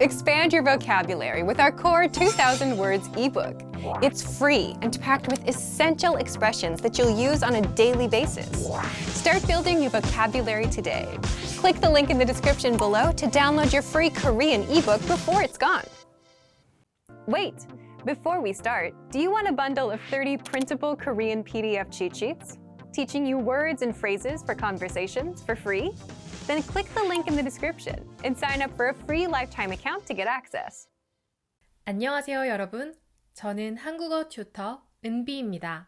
Expand your vocabulary with our core 2,000 words ebook. It's free and packed with essential expressions that you'll use on a daily basis. Start building your vocabulary today. Click the link in the description below to download your free Korean ebook before it's gone. Wait, before we start, do you want a bundle of 30 printable Korean PDF cheat sheets? Teaching you words and phrases for conversations for free? Then click the link in the description and sign up for a free lifetime account to get access. 안녕하세요, 여러분. 저는 한국어 튜터 은비입니다.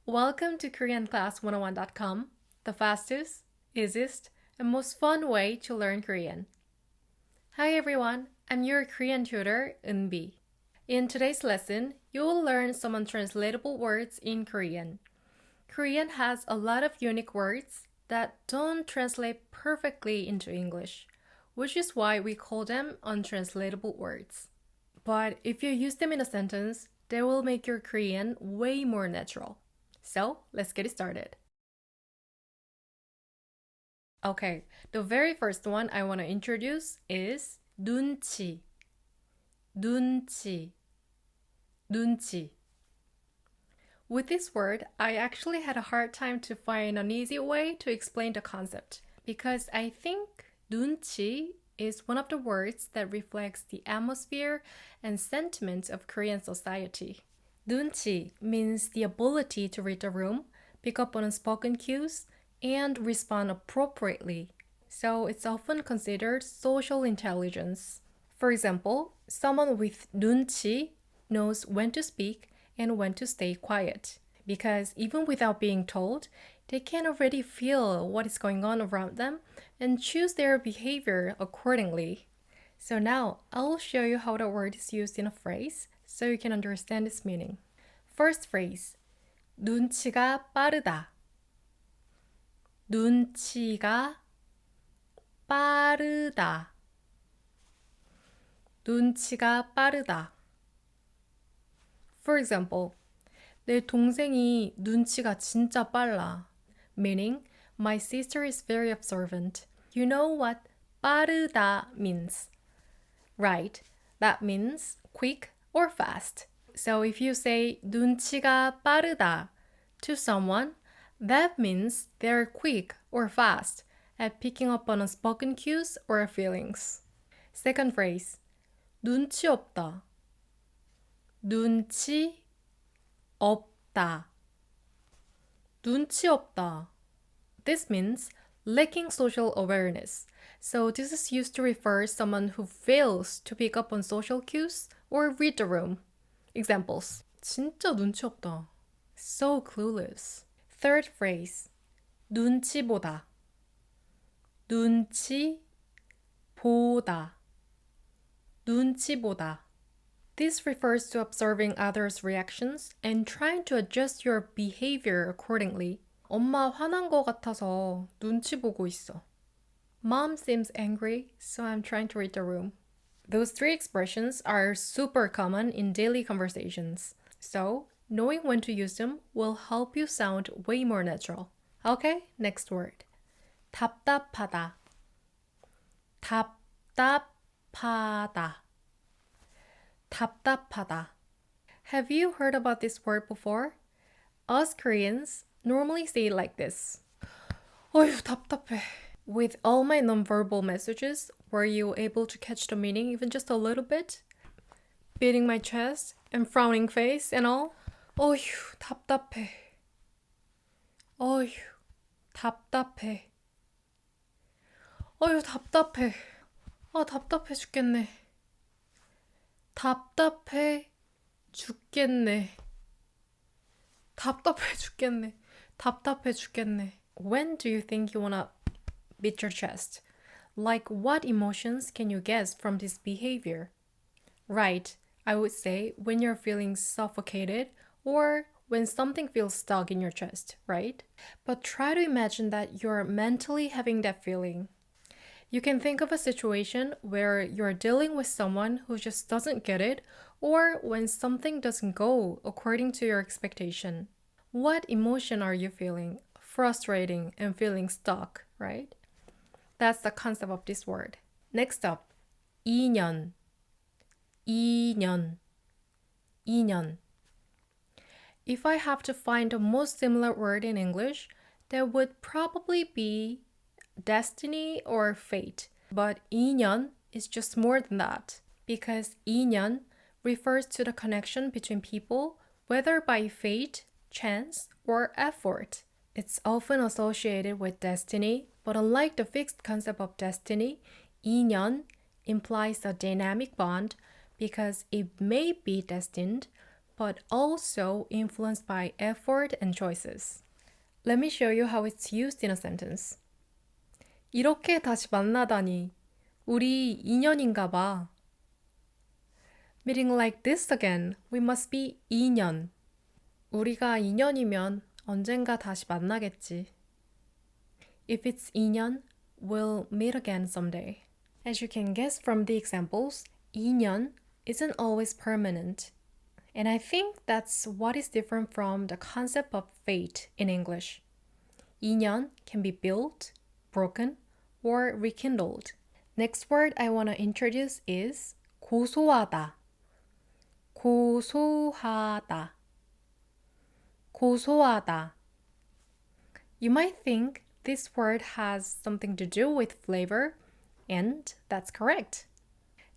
Welcome to KoreanClass101.com, the fastest, easiest, and most fun way to learn Korean. Hi everyone, I'm your Korean tutor, Unbi. In today's lesson, you will learn some untranslatable words in Korean. Korean has a lot of unique words that don't translate perfectly into English, which is why we call them untranslatable words. But if you use them in a sentence, they will make your Korean way more natural. So, let's get started. Okay, the very first one I want to introduce is Nunchi. Nunchi. Nunchi. With this word, I actually had a hard time to find an easy way to explain the concept because I think Nunchi is one of the words that reflects the atmosphere and sentiments of Korean society. Nunchi means the ability to read the room, pick up on unspoken cues, and respond appropriately. So it's often considered social intelligence. For example, someone with Nunchi knows when to speak and when to stay quiet. Because even without being told, they can already feel what is going on around them and choose their behavior accordingly. So now, I'll show you how the word is used in a phrase so you can understand its meaning. First phrase, 눈치가 빠르다. 눈치가 빠르다. 눈치가 빠르다. For example, 내 동생이 눈치가 진짜 빨라. Meaning, my sister is very observant. You know what 빠르다 means, right? That means quick or fast. So if you say 눈치가 빠르다 to someone, that means they're quick or fast at picking up on unspoken cues or feelings. Second phrase, 눈치 없다. 눈치 없다. 눈치 없다. This means lacking social awareness. So this is used to refer someone who fails to pick up on social cues or read the room. Examples. 진짜 눈치 없다. So clueless. Third phrase. 눈치 보다. 눈치 보다. 눈치 보다. This refers to observing others' reactions and trying to adjust your behavior accordingly. 엄마 화난 거 같아서 눈치 보고 있어. Mom seems angry, so I'm trying to read the room. Those three expressions are super common in daily conversations. So, knowing when to use them will help you sound way more natural. Okay, next word. 답답하다. 답답하다. 답답하다. Have you heard about this word before? Us Koreans normally say it like this. 어휴, 답답해. With all my nonverbal messages, were you able to catch the meaning even just a little bit? Beating my chest and frowning face and all? 어휴, 답답해. 어휴, 답답해. 어휴, 답답해. 답답해 죽겠네. 답답해 죽겠네. 답답해 죽겠네. 답답해 죽겠네. When do you think you wanna beat your chest? Like what emotions can you guess from this behavior? Right, I would say when you're feeling suffocated or when something feels stuck in your chest, right? But try to imagine that you're mentally having that feeling. You can think of a situation where you're dealing with someone who just doesn't get it, or when something doesn't go according to your expectation. What emotion are you feeling? Frustrating and feeling stuck, right? That's the concept of this word. Next up, 2년, 2년, 2년. If I have to find the most similar word in English, that would probably be destiny or fate. But 2년 is just more than that, because 2년 refers to the connection between people, whether by fate, chance, or effort. It's often associated with destiny, but unlike the fixed concept of destiny, 2년 implies a dynamic bond because it may be destined, but also influenced by effort and choices. Let me show you how it's used in a sentence. 이렇게 다시 만나다니, 우리 인연인가 봐. Meeting like this again, we must be 2년. 우리가 2년이면 언젠가 다시 만나겠지. If it's 2년, we'll meet again someday. As you can guess from the examples, 2년 isn't always permanent. And I think that's what is different from the concept of fate in English. 2년 can be built, broken, or rekindled. Next word I want to introduce is 고소하다. 고소하다. 고소하다. You might think this word has something to do with flavor, and that's correct.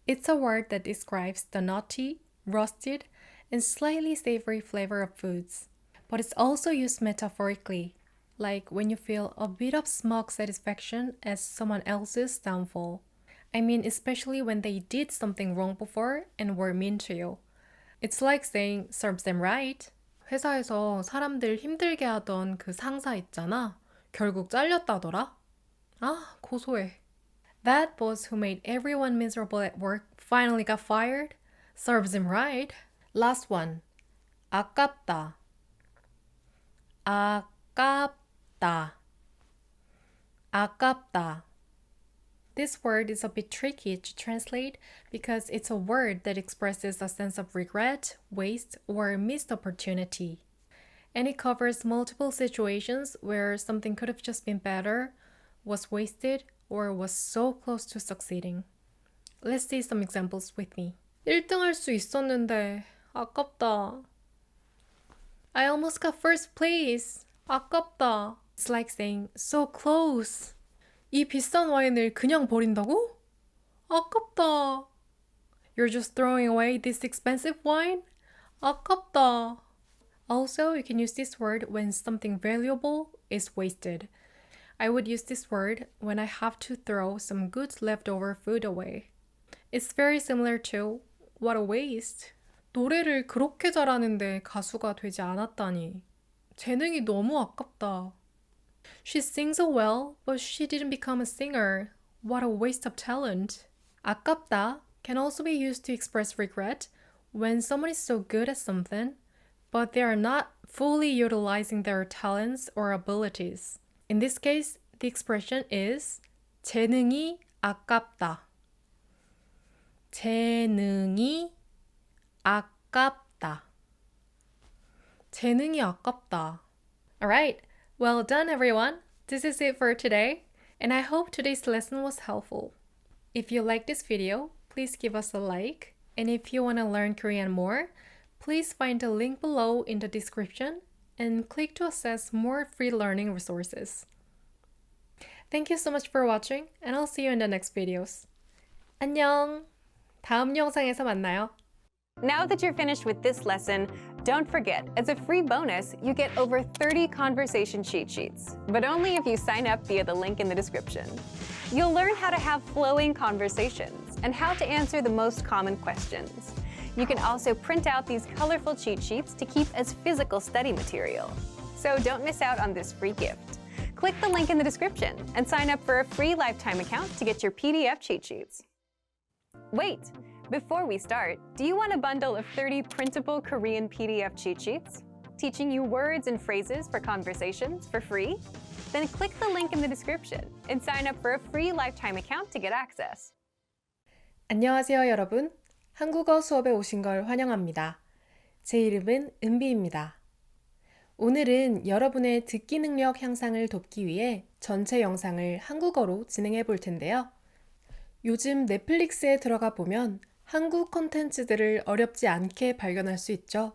It's a word that describes the nutty, roasted, and slightly savory flavor of foods. But it's also used metaphorically, like when you feel a bit of smug satisfaction at someone else's downfall. I mean, especially when they did something wrong before and were mean to you. It's like saying, serves them right. 회사에서 사람들 힘들게 하던 그 상사 있잖아. 결국 잘렸다더라. 아, 고소해. That boss who made everyone miserable at work finally got fired. Serves him right. Last one. 아깝다. 아깝다. 아깝다. This word is a bit tricky to translate because it's a word that expresses a sense of regret, waste, or missed opportunity. And it covers multiple situations where something could have just been better, was wasted, or was so close to succeeding. Let's see some examples with me. 1등 할 수 있었는데 아깝다. I almost got first place. 아깝다. It's like saying so close. 이 비싼 와인을 그냥 버린다고? 아깝다. You're just throwing away this expensive wine? 아깝다. Also, you can use this word when something valuable is wasted. I would use this word when I have to throw some good leftover food away. It's very similar to what a waste. 노래를 그렇게 잘하는데 가수가 되지 않았다니. 재능이 너무 아깝다. She sings so well, but she didn't become a singer. What a waste of talent. 아깝다 can also be used to express regret when someone is so good at something, but they are not fully utilizing their talents or abilities. In this case, the expression is 재능이 아깝다. 재능이 아깝다. 재능이 아깝다. Alright, well done everyone. This is it for today, and I hope today's lesson was helpful. If you like this video, please give us a like, and if you want to learn Korean more, please find the link below in the description and click to access more free learning resources. Thank you so much for watching, and I'll see you in the next videos. 안녕! 다음 영상에서 만나요. Now that you're finished with this lesson, don't forget, as a free bonus, you get over 30 conversation cheat sheets, but only if you sign up via the link in the description. You'll learn how to have flowing conversations and how to answer the most common questions. You can also print out these colorful cheat sheets to keep as physical study material. So don't miss out on this free gift. Click the link in the description and sign up for a free lifetime account to get your PDF cheat sheets. Wait! Before we start, do you want a bundle of 30 printable Korean PDF cheat sheets? Teaching you words and phrases for conversations for free? Then click the link in the description and sign up for a free lifetime account to get access. 안녕하세요 여러분. 한국어 수업에 오신 걸 환영합니다. 제 이름은 은비입니다. 오늘은 여러분의 듣기 능력 향상을 돕기 위해 전체 영상을 한국어로 진행해 볼 텐데요. 요즘 넷플릭스에 들어가 보면 한국 콘텐츠들을 어렵지 않게 발견할 수 있죠.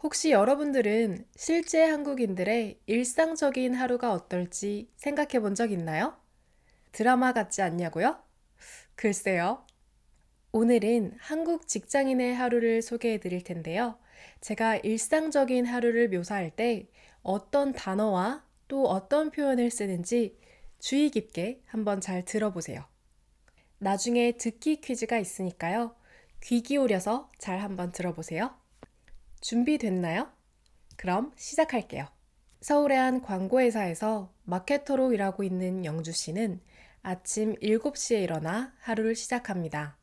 혹시 여러분들은 실제 한국인들의 일상적인 하루가 어떨지 생각해 본 적 있나요? 드라마 같지 않냐고요? 글쎄요. 오늘은 한국 직장인의 하루를 소개해 드릴 텐데요. 제가 일상적인 하루를 묘사할 때 어떤 단어와 또 어떤 표현을 쓰는지 주의 깊게 한번 잘 들어보세요. 나중에 듣기 퀴즈가 있으니까요. 귀 기울여서 잘 한번 들어보세요. 준비됐나요? 그럼 시작할게요. 서울의 한 광고회사에서 마케터로 일하고 있는 영주 씨는 아침 7시에 일어나 하루를 시작합니다.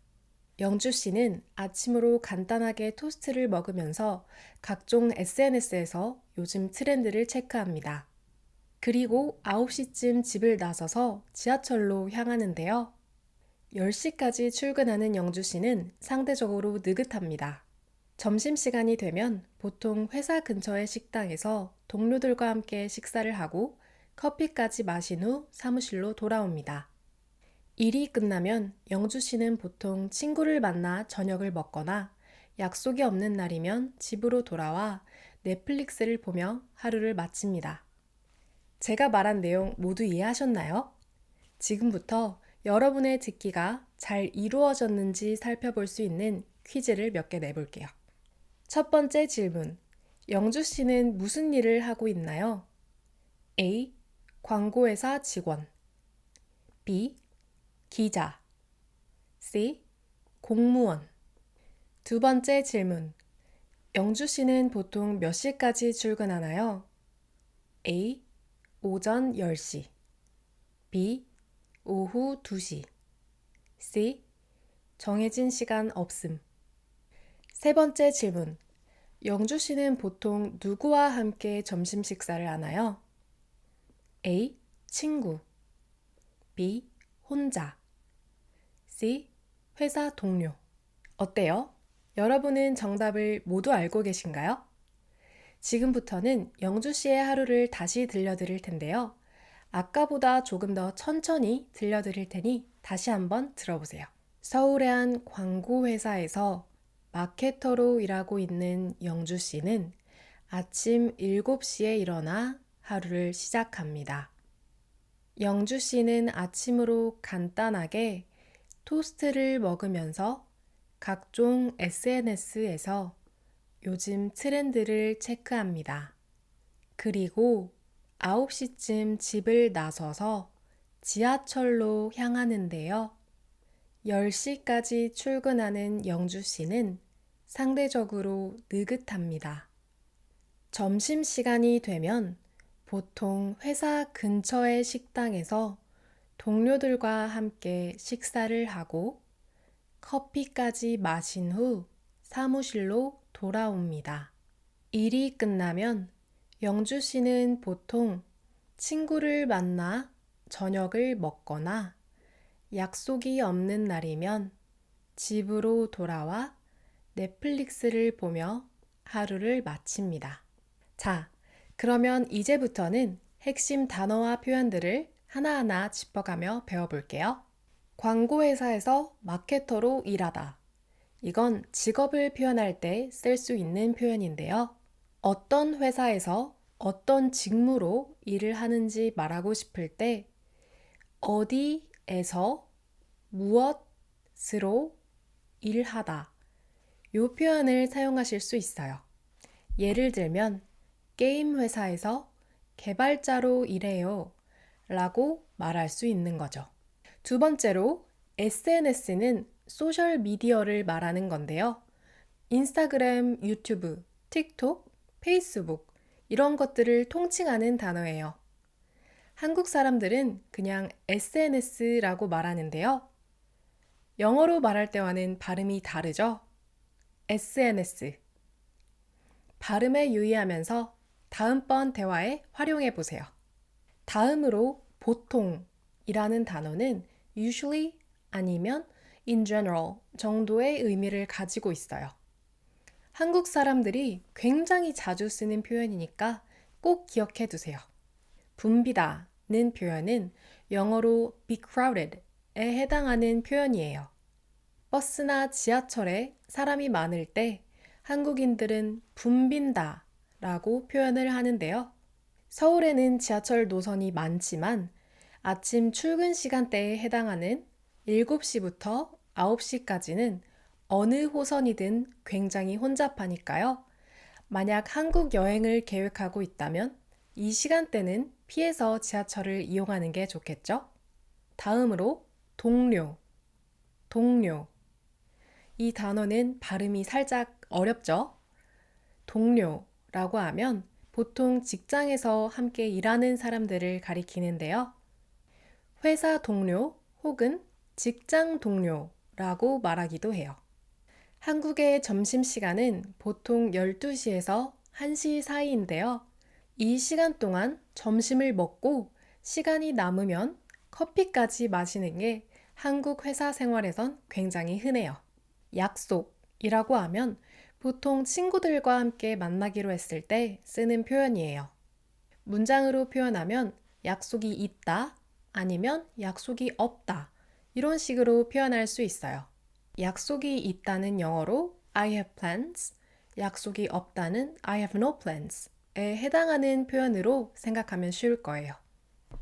영주 씨는 아침으로 간단하게 토스트를 먹으면서 각종 SNS에서 요즘 트렌드를 체크합니다. 그리고 9시쯤 집을 나서서 지하철로 향하는데요. 10시까지 출근하는 영주 씨는 상대적으로 느긋합니다. 점심시간이 되면 보통 회사 근처의 식당에서 동료들과 함께 식사를 하고 커피까지 마신 후 사무실로 돌아옵니다. 일이 끝나면 영주 씨는 보통 친구를 만나 저녁을 먹거나 약속이 없는 날이면 집으로 돌아와 넷플릭스를 보며 하루를 마칩니다. 제가 말한 내용 모두 이해하셨나요? 지금부터 여러분의 듣기가 잘 이루어졌는지 살펴볼 수 있는 퀴즈를 몇 개 내볼게요. 첫 번째 질문. 영주 씨는 무슨 일을 하고 있나요? A. 광고회사 직원. B. 기자. C. 공무원. 두 번째 질문. 영주 씨는 보통 몇 시까지 출근하나요? A. 오전 10시. B. 오후 2시. C. 정해진 시간 없음. 세 번째 질문. 영주 씨는 보통 누구와 함께 점심 식사를 하나요? A. 친구. B. 혼자. C. 회사 동료. 어때요? 여러분은 정답을 모두 알고 계신가요? 지금부터는 영주 씨의 하루를 다시 들려드릴 텐데요. 아까보다 조금 더 천천히 들려드릴 테니 다시 한번 들어보세요. 서울의 한 광고회사에서 마케터로 일하고 있는 영주 씨는 아침 7시에 일어나 하루를 시작합니다. 영주 씨는 아침으로 간단하게 토스트를 먹으면서 각종 SNS에서 요즘 트렌드를 체크합니다. 그리고 9시쯤 집을 나서서 지하철로 향하는데요. 10시까지 출근하는 영주 씨는 상대적으로 느긋합니다. 점심시간이 되면 보통 회사 근처의 식당에서 동료들과 함께 식사를 하고 커피까지 마신 후 사무실로 돌아옵니다. 일이 끝나면 영주 씨는 보통 친구를 만나 저녁을 먹거나 약속이 없는 날이면 집으로 돌아와 넷플릭스를 보며 하루를 마칩니다. 자, 그러면 이제부터는 핵심 단어와 표현들을 하나하나 짚어가며 배워볼게요. 광고회사에서 마케터로 일하다. 이건 직업을 표현할 때 쓸 수 있는 표현인데요. 어떤 회사에서 어떤 직무로 일을 하는지 말하고 싶을 때 어디에서 무엇으로 일하다 이 표현을 사용하실 수 있어요. 예를 들면 게임 회사에서 개발자로 일해요 라고 말할 수 있는 거죠. 두 번째로 SNS는 소셜 미디어를 말하는 건데요. 인스타그램, 유튜브, 틱톡, 페이스북 이런 것들을 통칭하는 단어예요. 한국 사람들은 그냥 SNS라고 말하는데요. 영어로 말할 때와는 발음이 다르죠? SNS. 발음에 유의하면서 다음번 대화에 활용해 보세요. 다음으로 보통이라는 단어는 usually 아니면 in general 정도의 의미를 가지고 있어요. 한국 사람들이 굉장히 자주 쓰는 표현이니까 꼭 기억해 두세요. 붐비다는 표현은 영어로 be crowded 해당하는 표현이에요. 버스나 지하철에 사람이 많을 때 한국인들은 붐빈다 라고 표현을 하는데요. 서울에는 지하철 노선이 많지만 아침 출근 시간대에 해당하는 7시부터 9시까지는 어느 호선이든 굉장히 혼잡하니까요. 만약 한국 여행을 계획하고 있다면 이 시간대는 피해서 지하철을 이용하는 게 좋겠죠? 다음으로 동료. 이 단어는 발음이 살짝 어렵죠? 동료라고 하면 보통 직장에서 함께 일하는 사람들을 가리키는데요. 회사 동료 혹은 직장 동료라고 말하기도 해요. 한국의 점심시간은 보통 12시에서 1시 사이인데요. 이 시간 동안 점심을 먹고 시간이 남으면 커피까지 마시는 게 한국 회사 생활에선 굉장히 흔해요. 약속이라고 하면 보통 친구들과 함께 만나기로 했을 때 쓰는 표현이에요. 문장으로 표현하면 약속이 있다 아니면 약속이 없다 이런 식으로 표현할 수 있어요. 약속이 있다는 영어로 I have plans, 약속이 없다는 I have no plans에 해당하는 표현으로 생각하면 쉬울 거예요.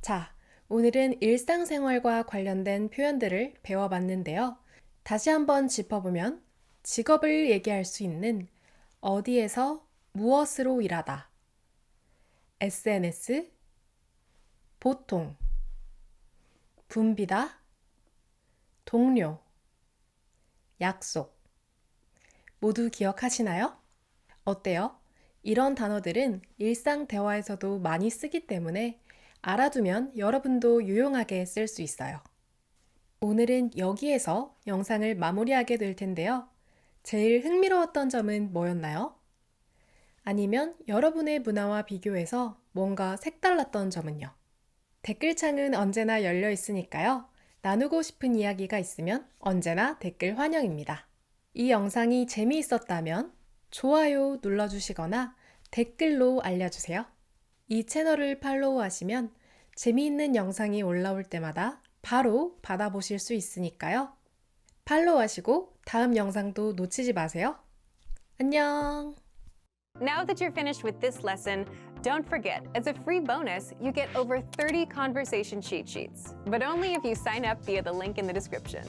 자, 오늘은 일상생활과 관련된 표현들을 배워봤는데요. 다시 한번 짚어보면 직업을 얘기할 수 있는 어디에서 무엇으로 일하다, SNS, 보통, 붐비다, 동료, 약속. 모두 기억하시나요? 어때요? 이런 단어들은 일상 대화에서도 많이 쓰기 때문에 알아두면 여러분도 유용하게 쓸 수 있어요. 오늘은 여기에서 영상을 마무리하게 될 텐데요. 제일 흥미로웠던 점은 뭐였나요? 아니면 여러분의 문화와 비교해서 뭔가 색달랐던 점은요? 댓글창은 언제나 열려 있으니까요. 나누고 싶은 이야기가 있으면 언제나 댓글 환영입니다. 이 영상이 재미있었다면 좋아요 눌러주시거나 댓글로 알려주세요. 이 채널을 팔로우하시면 재미있는 영상이 올라올 때마다 바로 받아보실 수 있으니까요. 팔로우하시고 다음 영상도 놓치지 마세요. 안녕! Now that you're finished with this lesson, don't forget, as a free bonus, you get over 30 conversation cheat sheets, but only if you sign up via the link in the description.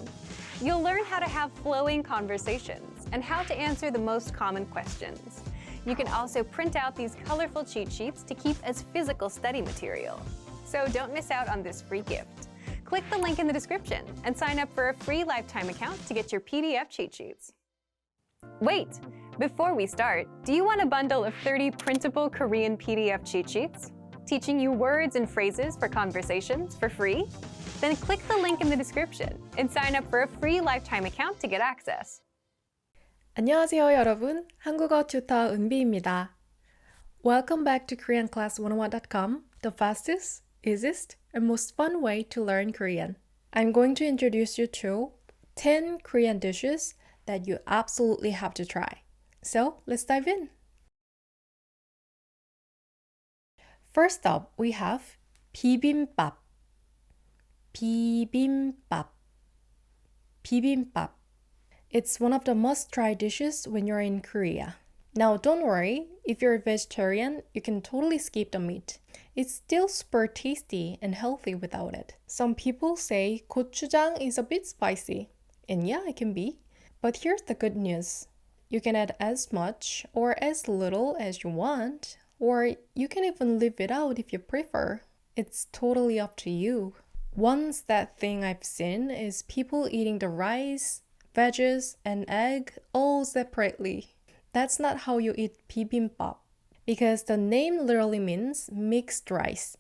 You'll learn how to have flowing conversations and how to answer the most common questions. You can also print out these colorful cheat sheets to keep as physical study material. So don't miss out on this free gift. Click the link in the description and sign up for a free lifetime account to get your PDF cheat sheets. Wait! Before we start, do you want a bundle of 30 printable Korean PDF cheat sheets? Teaching you words and phrases for conversations for free? Then click the link in the description and sign up for a free lifetime account to get access. 안녕하세요, 여러분. 한국어 튜터 은비입니다. Welcome back to KoreanClass101.com, the fastest, easiest, and most fun way to learn Korean. I'm going to introduce you to 10 Korean dishes that you absolutely have to try. So, let's dive in. First up, we have bibimbap. Bibimbap. It's one of the must-try dishes when you're in Korea. Now, don't worry, if you're a vegetarian, you can totally skip the meat. It's still super tasty and healthy without it. Some people say gochujang is a bit spicy, and yeah, it can be. But here's the good news. You can add as much or as little as you want, or you can even leave it out if you prefer. It's totally up to you. One sad thing I've seen is people eating the rice, veggies, and egg all separately. That's not how you eat bibimbap, because the name literally means mixed rice.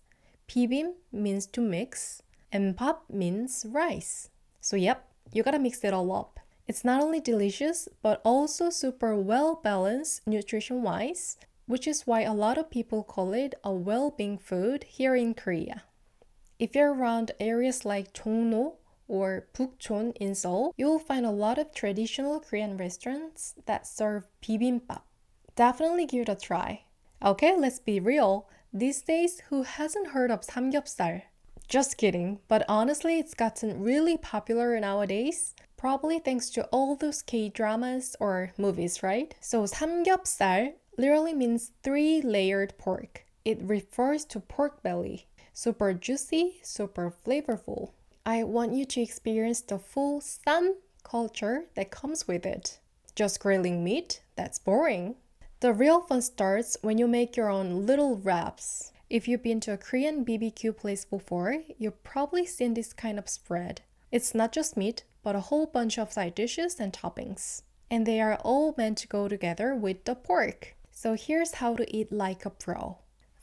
Bibim means to mix, and bap means rice. So yep, you gotta mix it all up. It's not only delicious, but also super well-balanced nutrition-wise, which is why a lot of people call it a well-being food here in Korea. If you're around areas like Jongno or Bukchon in Seoul, you'll find a lot of traditional Korean restaurants that serve bibimbap. Definitely give it a try. Okay, let's be real. These days, who hasn't heard of samgyeopsal? Just kidding, but honestly, it's gotten really popular nowadays. Probably thanks to all those K-dramas or movies, right? So 삼겹살 literally means three-layered pork. It refers to pork belly. Super juicy, super flavorful. I want you to experience the full 쌈 culture that comes with it. Just grilling meat? That's boring. The real fun starts when you make your own little wraps. If you've been to a Korean BBQ place before, you've probably seen this kind of spread. It's not just meat, but a whole bunch of side dishes and toppings. And they are all meant to go together with the pork. So here's how to eat like a pro.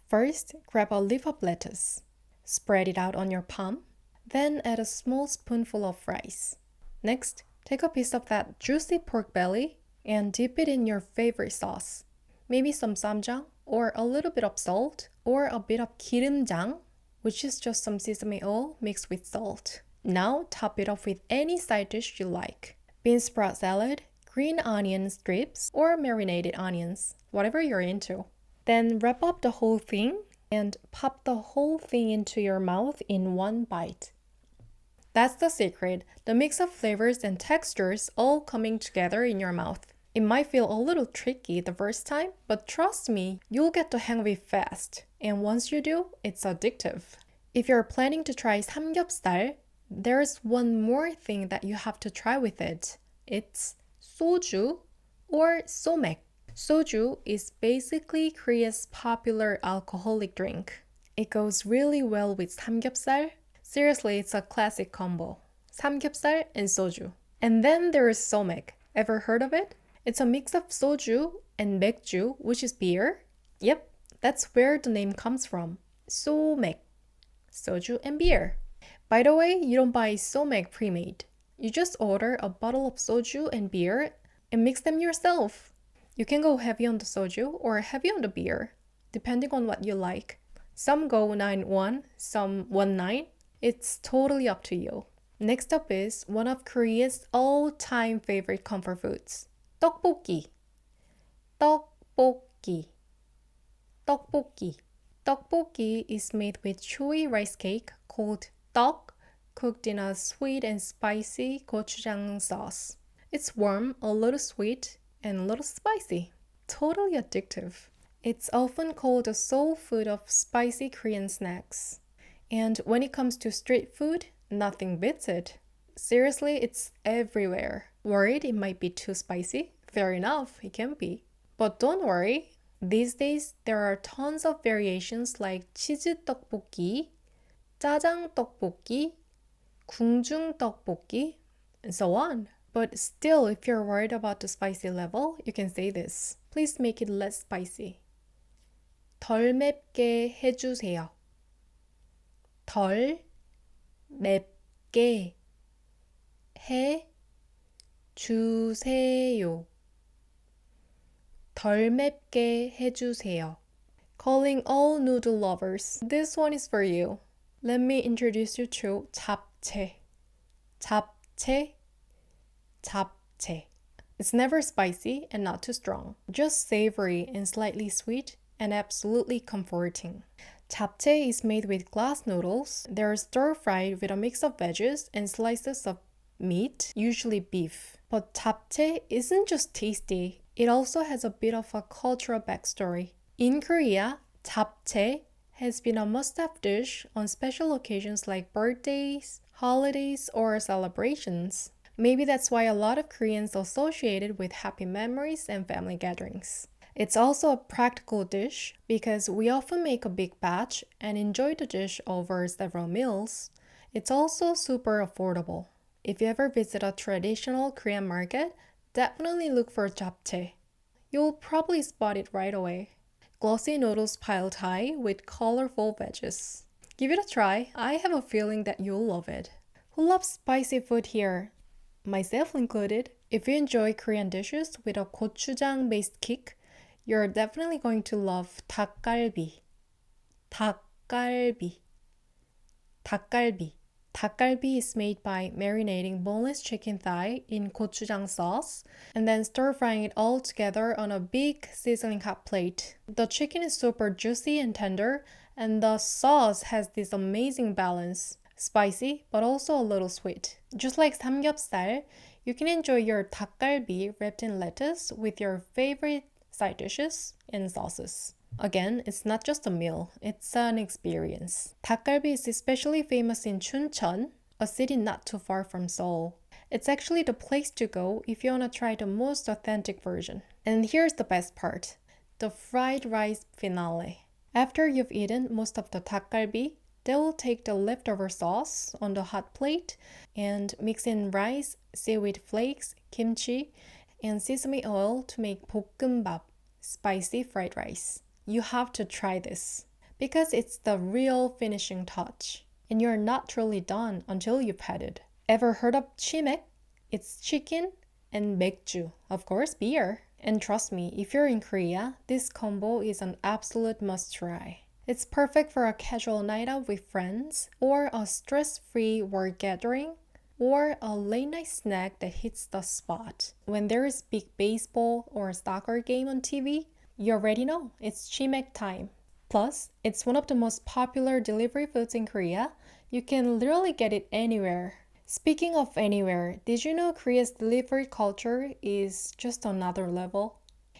First, grab a leaf of lettuce. Spread it out on your palm. Then add a small spoonful of rice. Next, take a piece of that juicy pork belly and dip it in your favorite sauce. Maybe some 쌈장, or a little bit of salt, or a bit of 기름장, which is just some sesame oil mixed with salt. Now top it off with any side dish you like. Bean sprout salad, green onion strips, or marinated onions, whatever you're into. Then wrap up the whole thing and pop the whole thing into your mouth in one bite. That's the secret, the mix of flavors and textures all coming together in your mouth. It might feel a little tricky the first time, but trust me, you'll get the hang of it fast. And once you do, it's addictive. If you're planning to try 삼겹살, there's one more thing that you have to try with it. It's soju or somek. Soju is basically Korea's popular alcoholic drink. It goes really well with 삼겹살. Seriously, it's a classic combo. 삼겹살 and soju. And then there is somek. Ever heard of it? It's a mix of soju and 맥주, which is beer. Yep, that's where the name comes from. 소맥. Soju and beer. By the way, you don't buy somek pre-made. You just order a bottle of soju and beer and mix them yourself. You can go heavy on the soju or heavy on the beer, depending on what you like. Some go 9-1, some 1-9. It's totally up to you. Next up is one of Korea's all-time favorite comfort foods. 떡볶이. 떡볶이. 떡볶이. Tteokbokki is made with chewy rice cake called 떡, cooked in a sweet and spicy gochujang sauce. It's warm, a little sweet, and a little spicy. Totally addictive. It's often called the soul food of spicy Korean snacks. And when it comes to street food, nothing beats it. Seriously, it's everywhere. Worried it might be too spicy? Fair enough, it can be. But don't worry. These days, there are tons of variations like 치즈 떡볶이, 짜장 떡볶이, 궁중 떡볶이, and so on. But still, if you're worried about the spicy level, you can say this. Please make it less spicy. 덜 맵게 해주세요. 덜 맵게 해주세요. 덜 맵게 해주세요. Calling all noodle lovers. This one is for you. Let me introduce you to 잡채. 잡채. 잡채. It's never spicy and not too strong. Just savory and slightly sweet and absolutely comforting. Japchae is made with glass noodles. They're stir-fried with a mix of veggies and slices of meat, usually beef. But japchae isn't just tasty. It also has a bit of a cultural backstory. In Korea, japchae has been a must-have dish on special occasions like birthdays, holidays, or celebrations. Maybe that's why a lot of Koreans associate it with happy memories and family gatherings. It's also a practical dish because we often make a big batch and enjoy the dish over several meals. It's also super affordable. If you ever visit a traditional Korean market, definitely look for japchae. You'll probably spot it right away. Glossy noodles piled high with colorful veggies. Give it a try. I have a feeling that you'll love it. Who loves spicy food here? Myself included. If you enjoy Korean dishes with a gochujang-based kick, you're definitely going to love 닭갈비. 닭갈비. 닭갈비. 닭갈비 is made by marinating boneless chicken thigh in gochujang sauce and then stir-frying it all together on a big sizzling hot plate. The chicken is super juicy and tender, and the sauce has this amazing balance. Spicy, but also a little sweet. Just like samgyeopsal, you can enjoy your 닭갈비 wrapped in lettuce with your favorite side dishes and sauces. Again, it's not just a meal, it's an experience. 닭갈비 is especially famous in Chuncheon, a city not too far from Seoul. It's actually the place to go if you want to try the most authentic version. And here's the best part, the fried rice finale. After you've eaten most of the 닭갈비, they will take the leftover sauce on the hot plate and mix in rice, seaweed flakes, kimchi, and sesame oil to make 볶음밥, spicy fried rice. You have to try this because it's the real finishing touch. And you're not truly done until you've had it. Ever heard of chimek? It's chicken and 맥주, of course beer. And trust me, if you're in Korea, this combo is an absolute must-try. It's perfect for a casual night out with friends, or a stress-free work gathering, or a late-night snack that hits the spot. When there is big baseball or soccer game on TV, you already know, it's chimek time. Plus, it's one of the most popular delivery foods in Korea. You can literally get it anywhere. Speaking of anywhere, did you know Korea's delivery culture is just another level?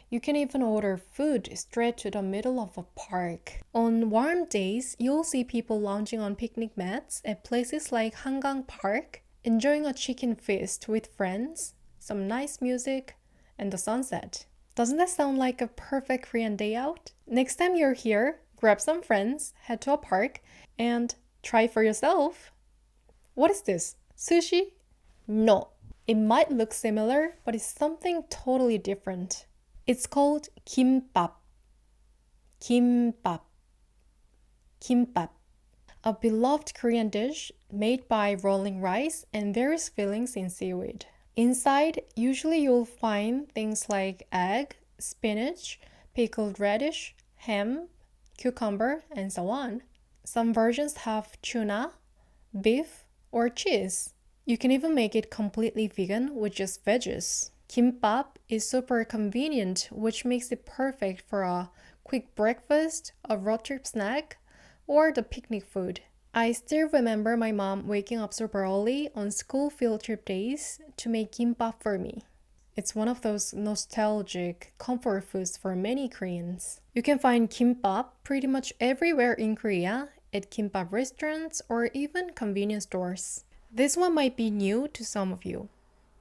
You can even order food straight to the middle of a park. On warm days, you'll see people lounging on picnic mats at places like Hangang Park, enjoying a chicken feast with friends, some nice music, and the sunset. Doesn't that sound like a perfect Korean day out? Next time you're here, grab some friends, head to a park, and try for yourself. What is this? Sushi? No. It might look similar, but it's something totally different. It's called kimbap. Kimbap. Kimbap. A beloved Korean dish made by rolling rice and various fillings in seaweed. Inside, usually you'll find things like egg, spinach, pickled radish, ham, cucumber, and so on. Some versions have tuna, beef, or cheese. You can even make it completely vegan with just veggies. Kimbap is super convenient, which makes it perfect for a quick breakfast, a road trip snack, or the picnic food. I still remember my mom waking up super early on school field trip days to make kimbap for me. It's one of those nostalgic comfort foods for many Koreans. You can find kimbap pretty much everywhere in Korea, at kimbap restaurants or even convenience stores. This one might be new to some of you.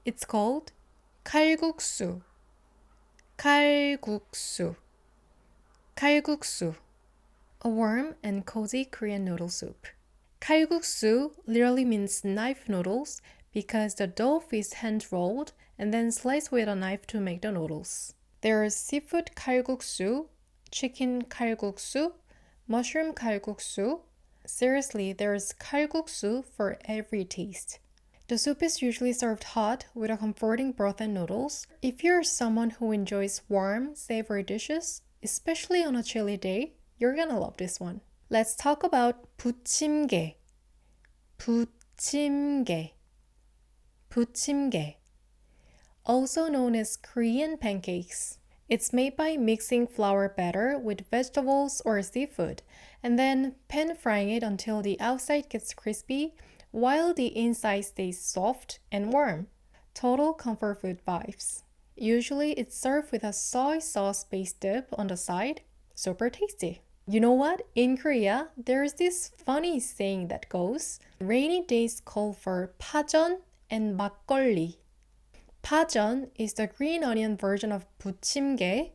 It's called kalguksu. Kalguksu. Kalguksu. A warm and cozy Korean noodle soup. Kalguksu literally means knife noodles because the dough is hand-rolled and then sliced with a knife to make the noodles. There is seafood kalguksu, chicken kalguksu, mushroom kalguksu. Seriously, there's kalguksu for every taste. The soup is usually served hot with a comforting broth and noodles. If you're someone who enjoys warm, savory dishes, especially on a chilly day, you're gonna love this one. Let's talk about 부침개. 부침개. 부침개. Also known as Korean pancakes. It's made by mixing flour batter with vegetables or seafood and then pan frying it until the outside gets crispy while the inside stays soft and warm. Total comfort food vibes. Usually it's served with a soy sauce-based dip on the side. Super tasty. You know what? In Korea, there's this funny saying that goes, rainy days call for 파전 and 막걸리. 파전 is the green onion version of 부침개,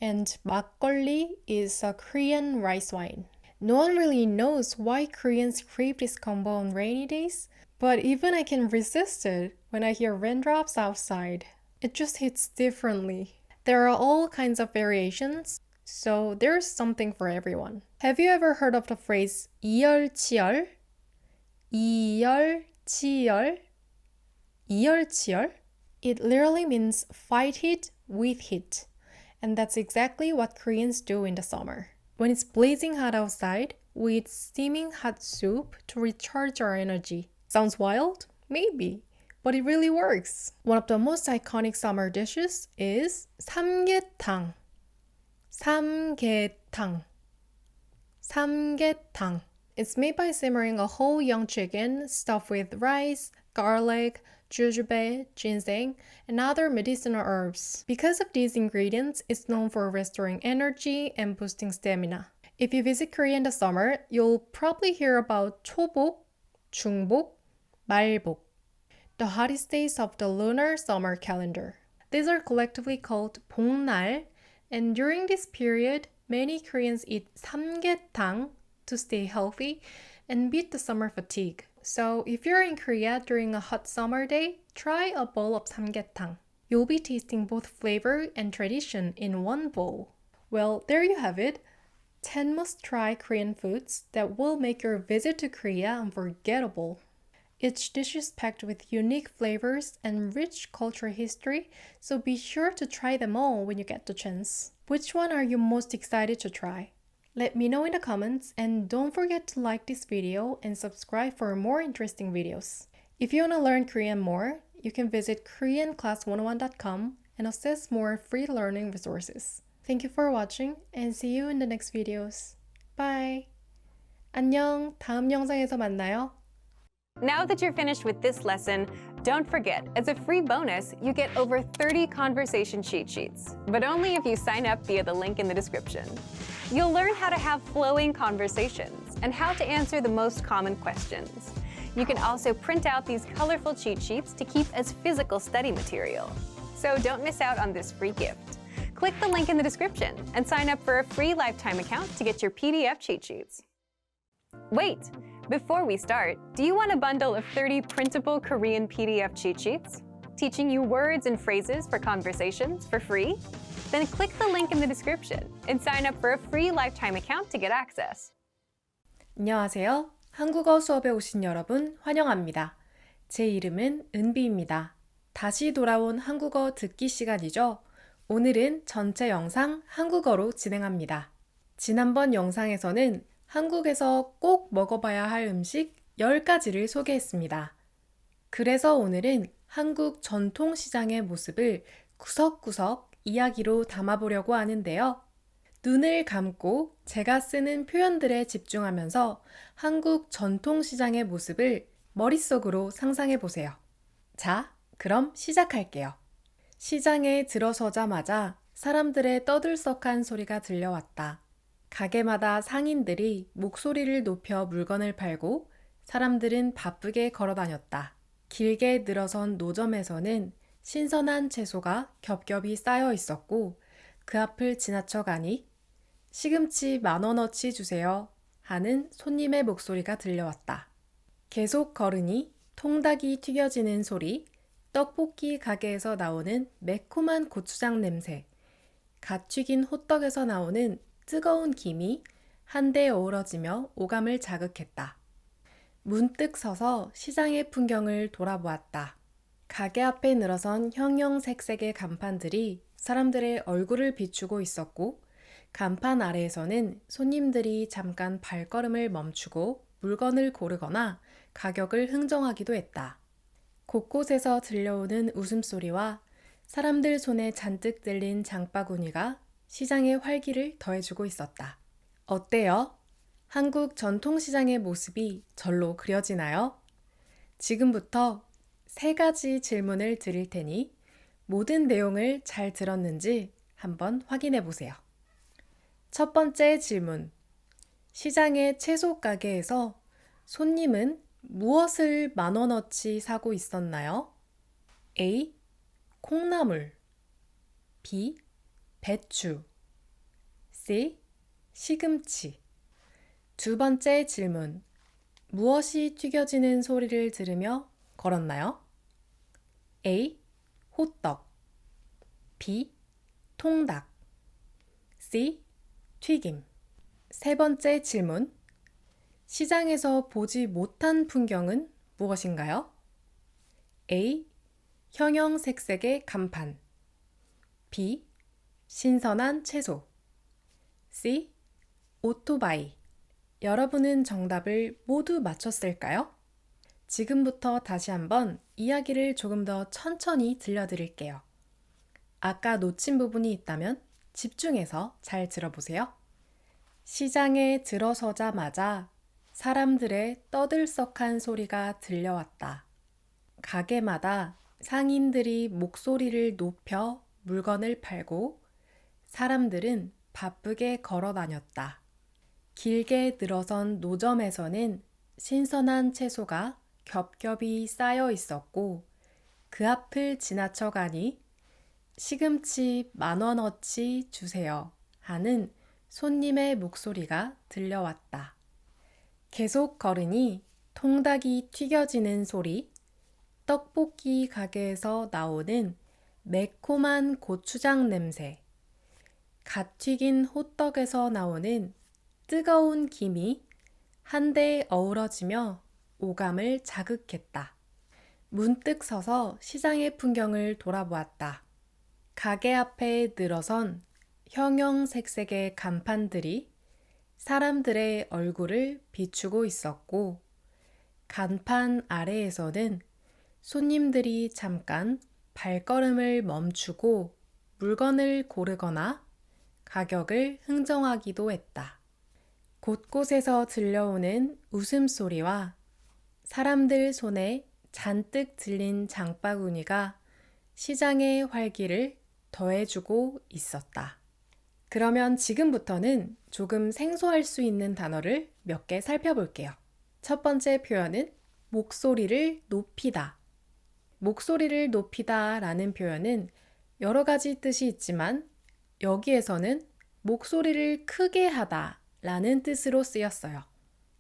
and 막걸리 is a Korean rice wine. No one really knows why Koreans crave this combo on rainy days, but even I can resist it when I hear raindrops outside. It just hits differently. There are all kinds of variations, so there's something for everyone. Have you ever heard of the phrase 이열치열? 이열치열? 이열치열? It literally means fight heat with heat. And that's exactly what Koreans do in the summer. When it's blazing hot outside, we eat steaming hot soup to recharge our energy. Sounds wild? Maybe. But it really works. One of the most iconic summer dishes is 삼계탕. 삼계탕. 삼계탕. It's made by simmering a whole young chicken stuffed with rice, garlic, jujube, ginseng, and other medicinal herbs. Because of these ingredients, it's known for restoring energy and boosting stamina. If you visit Korea in the summer, you'll probably hear about 초복, 중복, 말복, the hottest days of the lunar summer calendar. These are collectively called 복날, and during this period, many Koreans eat 삼계탕 to stay healthy and beat the summer fatigue. So if you're in Korea during a hot summer day, try a bowl of 삼계탕. You'll be tasting both flavor and tradition in one bowl. Well, there you have it. 10 must-try Korean foods that will make your visit to Korea unforgettable. Each dish is packed with unique flavors and rich cultural history, so be sure to try them all when you get the chance. Which one are you most excited to try? Let me know in the comments, and don't forget to like this video and subscribe for more interesting videos. If you want to learn Korean more, you can visit koreanclass101.com and access more free learning resources. Thank you for watching and see you in the next videos. Bye! 안녕! 다음 영상에서 만나요. Now that you're finished with this lesson, don't forget, as a free bonus, you get over 30 conversation cheat sheets, but only if you sign up via the link in the description. You'll learn how to have flowing conversations and how to answer the most common questions. You can also print out these colorful cheat sheets to keep as physical study material. So don't miss out on this free gift. Click the link in the description and sign up for a free lifetime account to get your PDF cheat sheets. Wait! Before we start, do you want a bundle of 30 printable Korean PDF cheat sheets? Teaching you words and phrases for conversations for free? Then click the link in the description and sign up for a free lifetime account to get access. 안녕하세요. 한국어 수업에 오신 여러분 환영합니다. 제 이름은 은비입니다. 다시 돌아온 한국어 듣기 시간이죠. 오늘은 전체 영상 한국어로 진행합니다. 지난번 영상에서는 한국에서 꼭 먹어봐야 할 음식 10가지를 소개했습니다. 그래서 오늘은 한국 전통시장의 모습을 구석구석 이야기로 담아보려고 하는데요. 눈을 감고 제가 쓰는 표현들에 집중하면서 한국 전통시장의 모습을 머릿속으로 상상해보세요. 자, 그럼 시작할게요. 시장에 들어서자마자 사람들의 떠들썩한 소리가 들려왔다. 가게마다 상인들이 목소리를 높여 물건을 팔고 사람들은 바쁘게 걸어다녔다. 길게 늘어선 노점에서는 신선한 채소가 겹겹이 쌓여 있었고 그 앞을 지나쳐 가니 시금치 10,000원어치 주세요 하는 손님의 목소리가 들려왔다. 계속 걸으니 통닭이 튀겨지는 소리, 떡볶이 가게에서 나오는 매콤한 고추장 냄새, 갓 튀긴 호떡에서 나오는 뜨거운 김이 한데 어우러지며 오감을 자극했다. 문득 서서 시장의 풍경을 돌아보았다. 가게 앞에 늘어선 형형색색의 간판들이 사람들의 얼굴을 비추고 있었고 간판 아래에서는 손님들이 잠깐 발걸음을 멈추고 물건을 고르거나 가격을 흥정하기도 했다. 곳곳에서 들려오는 웃음소리와 사람들 손에 잔뜩 들린 장바구니가 시장의 활기를 더해주고 있었다. 어때요? 한국 전통시장의 모습이 절로 그려지나요? 지금부터 3가지 질문을 드릴 테니 모든 내용을 잘 들었는지 한번 확인해 보세요. 첫 번째 질문. 시장의 채소 가게에서 손님은 무엇을 10,000원어치 사고 있었나요? A. 콩나물 B. 배추 C. 시금치 두 번째 질문. 무엇이 튀겨지는 소리를 들으며 걸었나요? A. 호떡 B. 통닭 C. 튀김 세 번째 질문. 시장에서 보지 못한 풍경은 무엇인가요? A. 형형색색의 간판 B. 신선한 채소 C. 오토바이 여러분은 정답을 모두 맞췄을까요? 지금부터 다시 한번 이야기를 조금 더 천천히 들려드릴게요. 아까 놓친 부분이 있다면 집중해서 잘 들어보세요. 시장에 들어서자마자 사람들의 떠들썩한 소리가 들려왔다. 가게마다 상인들이 목소리를 높여 물건을 팔고 사람들은 바쁘게 걸어 다녔다. 길게 늘어선 노점에서는 신선한 채소가 겹겹이 쌓여 있었고 그 앞을 지나쳐 가니 시금치 10,000원어치 주세요 하는 손님의 목소리가 들려왔다. 계속 걸으니 통닭이 튀겨지는 소리, 떡볶이 가게에서 나오는 매콤한 고추장 냄새, 갓 튀긴 호떡에서 나오는 뜨거운 김이 한데 어우러지며 오감을 자극했다. 문득 서서 시장의 풍경을 돌아보았다. 가게 앞에 늘어선 형형색색의 간판들이 사람들의 얼굴을 비추고 있었고 간판 아래에서는 손님들이 잠깐 발걸음을 멈추고 물건을 고르거나 가격을 흥정하기도 했다. 곳곳에서 들려오는 웃음소리와 사람들 손에 잔뜩 들린 장바구니가 시장의 활기를 더해주고 있었다. 그러면 지금부터는 조금 생소할 수 있는 단어를 몇 개 살펴볼게요. 첫 번째 표현은 목소리를 높이다. 목소리를 높이다 라는 표현은 여러 가지 뜻이 있지만 여기에서는 목소리를 크게 하다 라는 뜻으로 쓰였어요.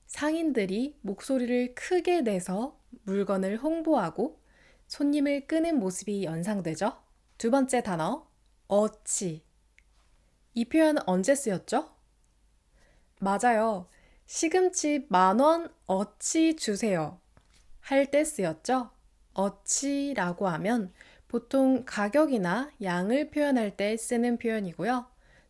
상인들이 목소리를 크게 내서 물건을 홍보하고 손님을 끄는 모습이 연상되죠? 두 번째 단어, 어치. 이 표현 언제 쓰였죠? 맞아요. 시금치 10,000원 어치 주세요 할 때 쓰였죠? 어치라고 하면 보통 가격이나 양을 표현할 때 쓰는 표현이고요.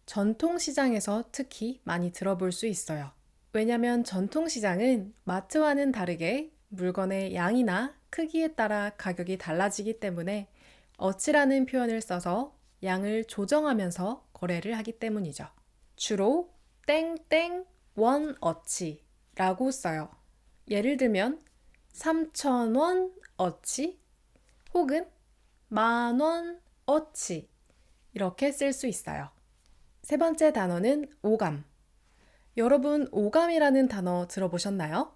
전통시장에서 특히 많이 들어볼 수 있어요. 왜냐하면 전통시장은 마트와는 다르게 물건의 양이나 크기에 따라 가격이 달라지기 때문에 어치라는 표현을 써서 양을 조정하면서 거래를 하기 때문이죠. 주로 땡땡 원 어치라고 써요. 예를 들면 3,000원 어치 혹은 10,000원 어치 이렇게 쓸 수 있어요. 세 번째 단어는 오감. 여러분 오감이라는 단어 들어보셨나요?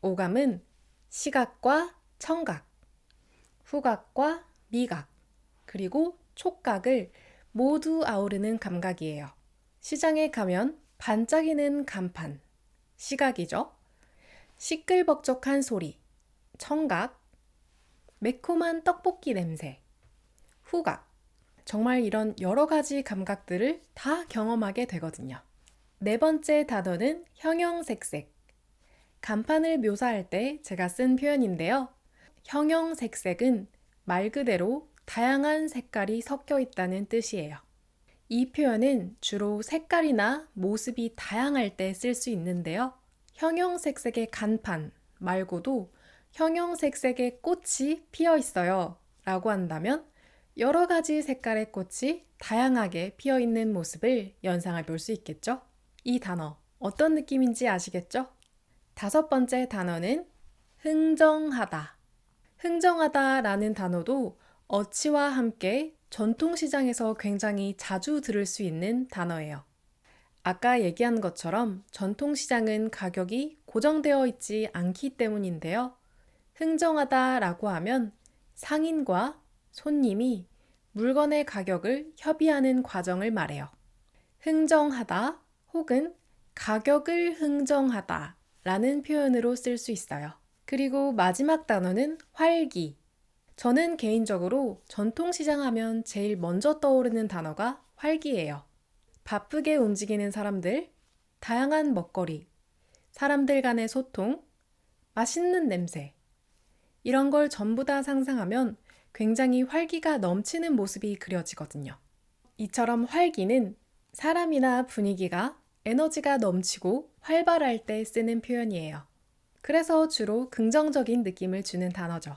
오감은 시각과 청각, 후각과 미각, 그리고 촉각을 모두 아우르는 감각이에요. 시장에 가면 반짝이는 간판, 시각이죠. 시끌벅적한 소리, 청각, 매콤한 떡볶이 냄새, 후각. 정말 이런 여러 가지 감각들을 다 경험하게 되거든요. 네 번째 단어는 형형색색. 간판을 묘사할 때 제가 쓴 표현인데요. 형형색색은 말 그대로 다양한 색깔이 섞여 있다는 뜻이에요. 이 표현은 주로 색깔이나 모습이 다양할 때 쓸 수 있는데요. 형형색색의 간판 말고도 형형색색의 꽃이 피어 있어요 라고 한다면 여러 가지 색깔의 꽃이 다양하게 피어 있는 모습을 연상해 볼 수 있겠죠? 이 단어 어떤 느낌인지 아시겠죠? 다섯 번째 단어는 흥정하다. 흥정하다 라는 단어도 어치와 함께 전통시장에서 굉장히 자주 들을 수 있는 단어예요. 아까 얘기한 것처럼 전통시장은 가격이 고정되어 있지 않기 때문인데요. 흥정하다 라고 하면 상인과 손님이 물건의 가격을 협의하는 과정을 말해요. 흥정하다 혹은 가격을 흥정하다 라는 표현으로 쓸 수 있어요. 그리고 마지막 단어는 활기. 저는 개인적으로 전통시장 하면 제일 먼저 떠오르는 단어가 활기예요. 바쁘게 움직이는 사람들, 다양한 먹거리, 사람들 간의 소통, 맛있는 냄새. 이런 걸 전부 다 상상하면 굉장히 활기가 넘치는 모습이 그려지거든요. 이처럼 활기는 사람이나 분위기가 에너지가 넘치고 활발할 때 쓰는 표현이에요. 그래서 주로 긍정적인 느낌을 주는 단어죠.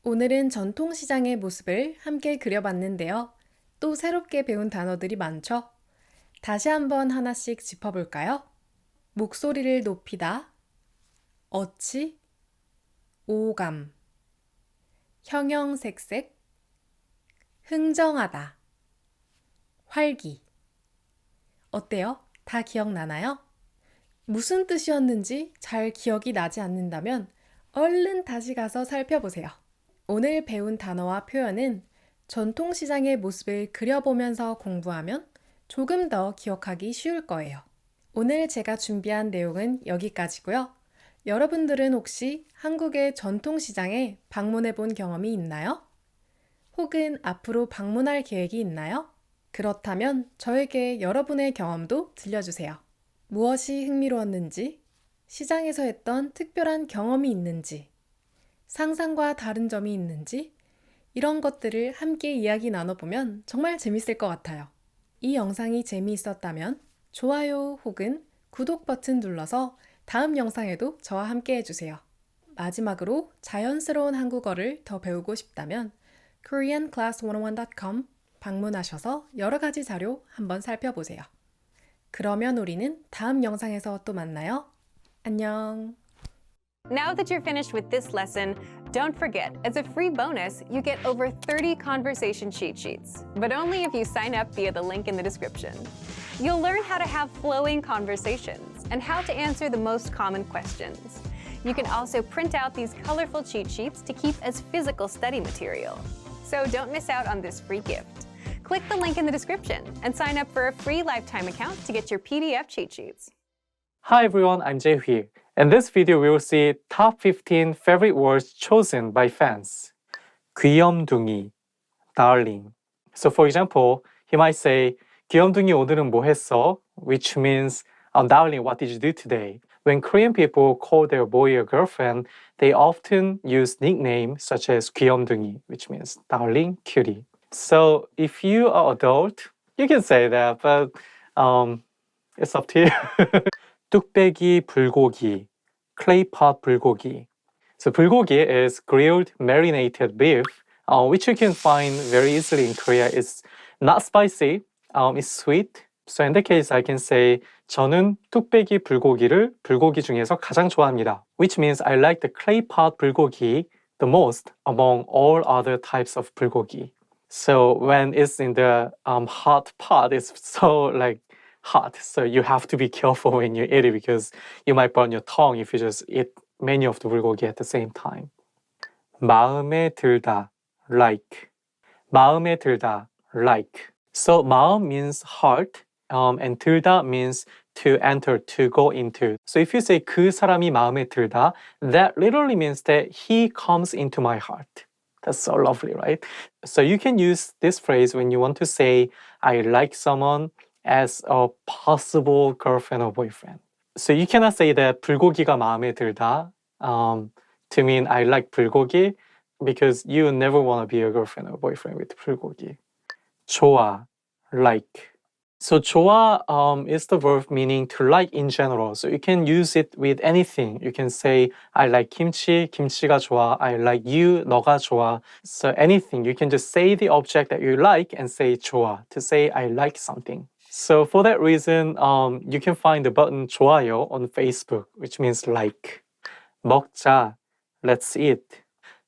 오늘은 전통시장의 모습을 함께 그려봤는데요. 또 새롭게 배운 단어들이 많죠? 다시 한번 하나씩 짚어볼까요? 목소리를 높이다, 어치, 오감, 형형색색, 흥정하다, 활기. 어때요? 다 기억나나요? 무슨 뜻이었는지 잘 기억이 나지 않는다면 얼른 다시 가서 살펴보세요. 오늘 배운 단어와 표현은 전통시장의 모습을 그려보면서 공부하면 조금 더 기억하기 쉬울 거예요. 오늘 제가 준비한 내용은 여기까지고요. 여러분들은 혹시 한국의 전통시장에 방문해 본 경험이 있나요? 혹은 앞으로 방문할 계획이 있나요? 그렇다면 저에게 여러분의 경험도 들려주세요. 무엇이 흥미로웠는지, 시장에서 했던 특별한 경험이 있는지, 상상과 다른 점이 있는지, 이런 것들을 함께 이야기 나눠보면 정말 재밌을 것 같아요. 이 영상이 재미있었다면 좋아요 혹은 구독 버튼 눌러서 다음 영상에도 저와 함께 해주세요. 마지막으로 자연스러운 한국어를 더 배우고 싶다면 koreanclass101.com 방문하셔서 여러 가지 자료 한번 살펴보세요. 그러면 우리는 다음 영상에서 또 만나요. 안녕. Now that you're finished with this lesson, don't forget, as a free bonus, you get over 30 conversation cheat sheets, but only if you sign up via the link in the description. You'll learn how to have flowing conversations and how to answer the most common questions. You can also print out these colorful cheat sheets to keep as physical study material. So don't miss out on this free gift. Click the link in the description and sign up for a free lifetime account to get your PDF cheat sheets. Hi everyone, I'm Jae-Hui. In this video, we will see top 15 favorite words chosen by fans. 귀염둥이, darling. So for example, he might say, 귀염둥이 오늘은 뭐 했어? Which means, darling, what did you do today? When Korean people call their boy or girlfriend, they often use nicknames such as 귀염둥이, which means darling, cutie. So if you are adult, you can say that, but it's up to you. 뚝배기 불고기, clay pot 불고기. So 불고기 is grilled marinated beef, which you can find very easily in Korea. It's not spicy, it's sweet. So in that case, I can say 저는 뚝배기 불고기를 불고기 중에서 가장 좋아합니다. Which means I like the clay pot 불고기 the most among all other types of 불고기. So when it's in the hot pot, it's so like hot. So you have to be careful when you eat it because you might burn your tongue if you just eat many of the bulgogi at the same time. 마음에 들다, like. 마음에 들다, like. So 마음 means heart, and 들다 means to enter, to go into. So if you say 그 사람이 마음에 들다, that literally means that he comes into my heart. That's so lovely, right? So you can use this phrase when you want to say I like someone as a possible girlfriend or boyfriend. So you cannot say that 불고기가 마음에 들다 to mean I like 불고기 because you never want to be a girlfriend or boyfriend with 불고기. 좋아, like. So 좋아 is the verb meaning to like in general. So you can use it with anything. You can say I like kimchi, 김치가 좋아. I like you, 너가 좋아. So anything. You can just say the object that you like and say 좋아 to say I like something. So for that reason, you can find the button 좋아요 on Facebook, which means like. 먹자, let's eat.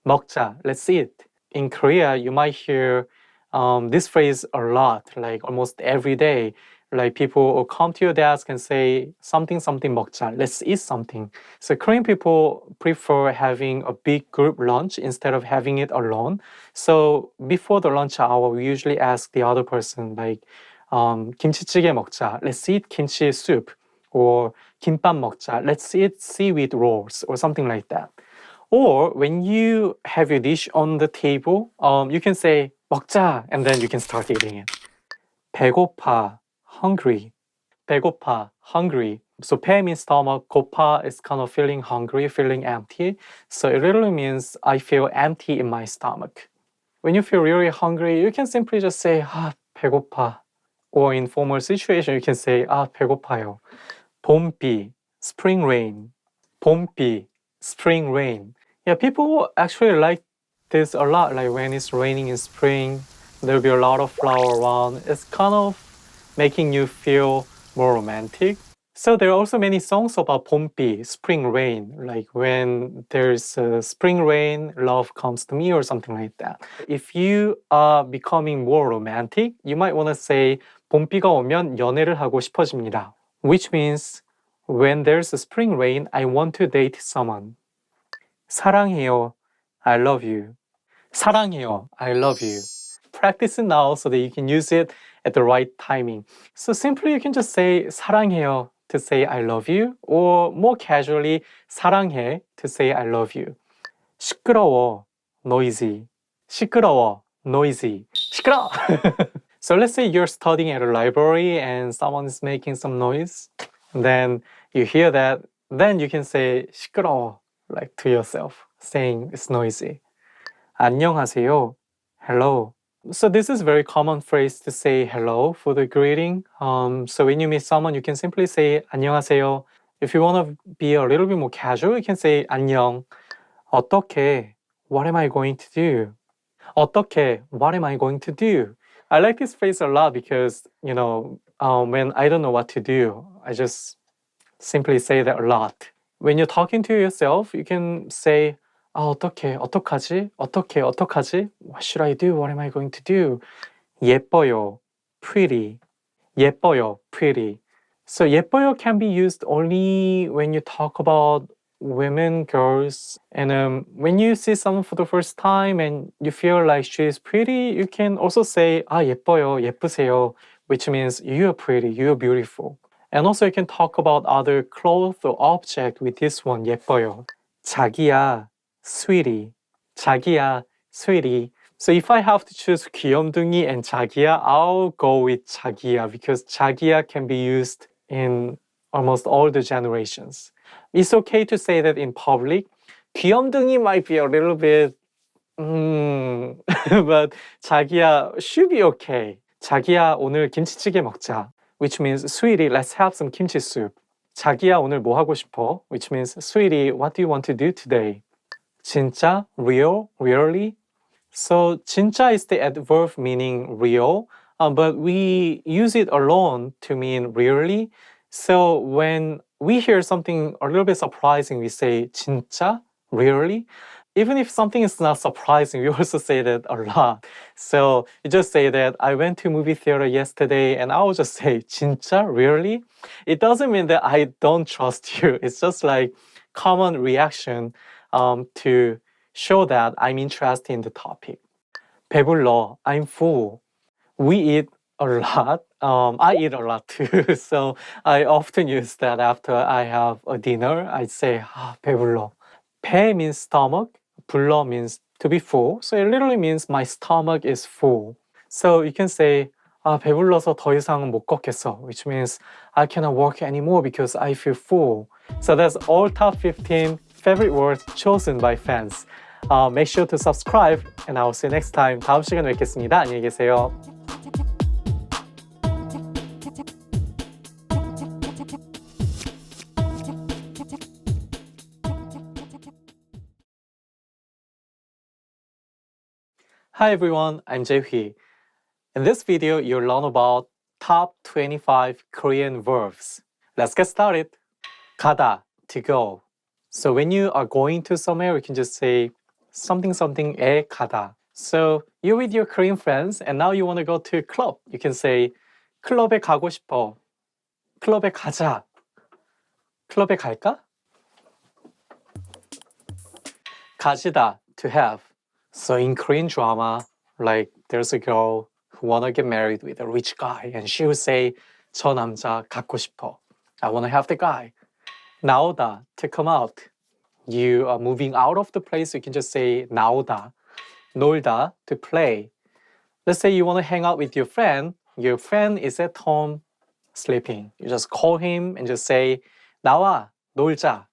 먹자, let's eat. In Korea, you might hear this phrase a lot, like almost every day. Like people will come to your desk and say something 먹자, let's eat something. So Korean people prefer having a big group lunch instead of having it alone. So before the lunch hour, we usually ask the other person like, 김치찌개 먹자, let's eat kimchi soup. Or 김밥 먹자, let's eat seaweed rolls, or something like that. Or when you have your dish on the table, you can say 먹자, and then you can start eating it. 배고파, hungry. 배고파, hungry. So 배 means stomach, 고파 is kind of feeling hungry, feeling empty. So it literally means I feel empty in my stomach. When you feel really hungry, you can simply just say 배고파. Or in formal situation, you can say 배고파요. 봄비, spring rain. 봄비, spring rain. Yeah, people actually like this a lot. Like when it's raining in spring, there'll be a lot of flower around. It's kind of making you feel more romantic. So there are also many songs about 봄비, spring rain, like when there's a spring rain, love comes to me or something like that. If you are becoming more romantic, you might want to say 봄비가 오면 연애를 하고 싶어집니다. Which means when there's a spring rain, I want to date someone. 사랑해요, I love you. 사랑해요, I love you. Practice it now so that you can use it at the right timing. So simply you can just say 사랑해요 to say I love you, or more casually 사랑해 to say I love you. 시끄러워, noisy. 시끄러워, noisy. 시끄러! So let's say you're studying at a library and someone is making some noise. And then you hear that, then you can say 시끄러워, like to yourself, saying it's noisy. 안녕하세요, hello. So this is a very common phrase to say hello for the greeting. So when you meet someone, you can simply say 안녕하세요. If you want to be a little bit more casual, you can say 안녕. 어떻게? What am I going to do? 어떻게? What am I going to do? I like this phrase a lot because, when I don't know what to do, I just simply say that a lot. When you're talking to yourself, you can say 어떡해, 어떡하지? 어떡해, 어떡하지? What should I do? What am I going to do? 예뻐요, pretty. 예뻐요, pretty. So 예뻐요 can be used only when you talk about women, girls. And when you see someone for the first time and you feel like she is pretty, you can also say 예뻐요, 예쁘세요, which means you are pretty, you are beautiful. And also you can talk about other clothes or object with this one, 예뻐요. 자기야, sweetie. 자기야, sweetie. So if I have to choose 귀염둥이 and 자기야, I'll go with 자기야 because 자기야 can be used in almost all the generations. It's okay to say that in public. 귀염둥이 might be a little bit, but 자기야 should be okay. 자기야, 오늘 김치찌개 먹자. Which means, sweetie, let's have some kimchi soup. 자기야, 오늘 뭐 하고 싶어? Which means, sweetie, what do you want to do today? 진짜, real, really. So 진짜 is the adverb meaning real, but we use it alone to mean really. So when we hear something a little bit surprising, we say 진짜, really. Even if something is not surprising, we also say that a lot. So you just say that I went to movie theater yesterday and I will just say 진짜, really. It doesn't mean that I don't trust you. It's just like common reaction to show that I'm interested in the topic. 배불러, I'm full. We eat a lot. I eat a lot too. So I often use that after I have a dinner. I say, 배불러. 배 means stomach. 불러 means to be full. So it literally means my stomach is full. So you can say, 배불러서 더 이상 못 걷겠어, which means I cannot walk anymore because I feel full. So that's all top 15 favorite words chosen by fans. Make sure to subscribe and I'll see you next time. 다음 시간에 뵙겠습니다. 안녕히 계세요. Hi everyone, I'm Jae-hee. In this video, you'll learn about top 25 Korean verbs. Let's get started. 가다, to go. So when you are going to somewhere, you can just say something something에 가다. So you're with your Korean friends and now you want to go to a club. You can say 클럽에 가고 싶어. 클럽에 가자. 클럽에 갈까? 가지다, to have. So in Korean drama, like there's a girl who wanna get married with a rich guy and she would say 저 남자 갖고 싶어. I wanna have the guy. 나오다, to come out. You are moving out of the place, you can just say 나오다. 놀다, to play. Let's say you wanna hang out with your friend is at home sleeping. You just call him and just say 나와, 놀자.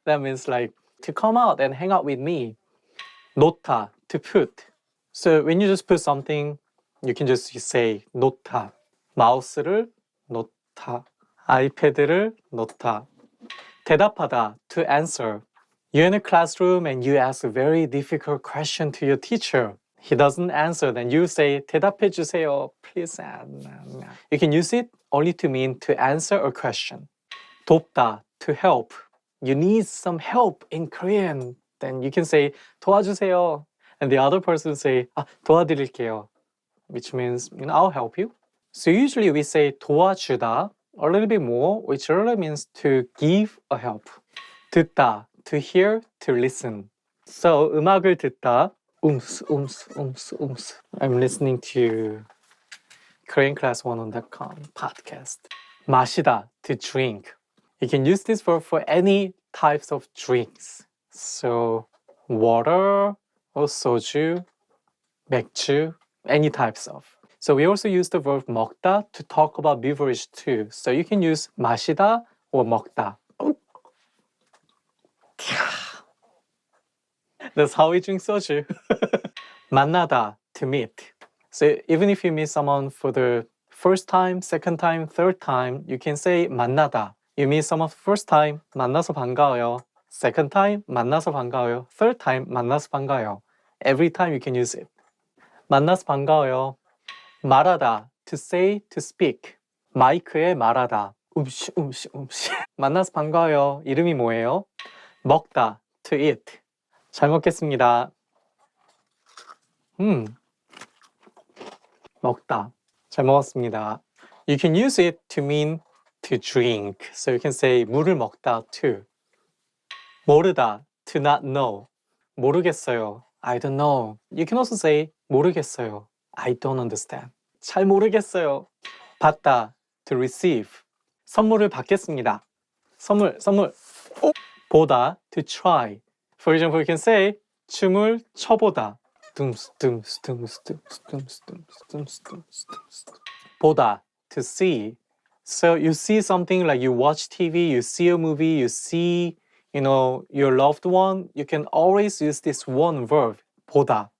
That means like to come out and hang out with me. 놓다, to put. So when you just put something, you can just say 놓다. 마우스를 놓다. 아이패드를 놓다. 대답하다, to answer. You're in a classroom and you ask a very difficult question to your teacher. He doesn't answer, then you say, 대답해 주세요, please. You can use it only to mean to answer a question. 돕다, to help. You need some help in Korean. Then you can say, 도와주세요. And the other person say, 도와드릴게요, which means, I'll help you. So usually we say 도와주다 a little bit more, which really means to give a help. 듣다, to hear, to listen. So 음악을 듣다, I'm listening to KoreanClass101.com podcast. 마시다, to drink. You can use this verb for any types of drinks. So water or soju, 맥주, any types of. So we also use the verb 먹다 to talk about beverage too. So you can use 마시다 or 먹다. That's how we drink soju. 만나다, to meet. So even if you meet someone for the first time, second time, third time, you can say 만나다. You meet someone for the first time, 만나서 반가워요. Second time, 만나서 반가워요. Third time, 만나서 반가워요. Every time you can use it. 만나서 반가워요. 말하다, to say, to speak. 마이크에 말하다. 음시. 만나서 반가워요. 이름이 뭐예요? 먹다, to eat. 잘 먹겠습니다. 먹다. 잘 먹었습니다. You can use it to mean to drink. So you can say 물을 먹다 too. 모르다, to not know. 모르겠어요. I don't know. You can also say 모르겠어요. I don't understand. 잘 모르겠어요. 받다, to receive. 선물을 받겠습니다. 선물. 보다, to try. For example, you can say 춤을 춰보다. 보다, to see. So you see something like you watch TV, you see a movie, you see, your loved one, you can always use this one verb, 보다.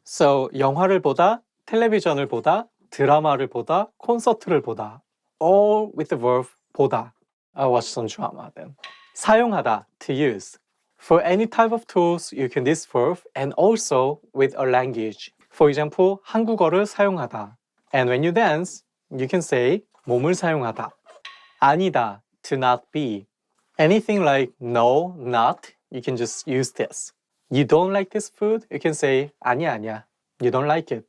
So 영화를 보다, 텔레비전을 보다, 드라마를 보다, 콘서트를 보다. All with the verb 보다. I'll watch some drama then. 사용하다, to use. For any type of tools, you can use this verb and also with a language. For example, 한국어를 사용하다. And when you dance, you can say 몸을 사용하다. 아니다, to not be. Anything like no, not, you can just use this. You don't like this food? You can say 아니야. You don't like it.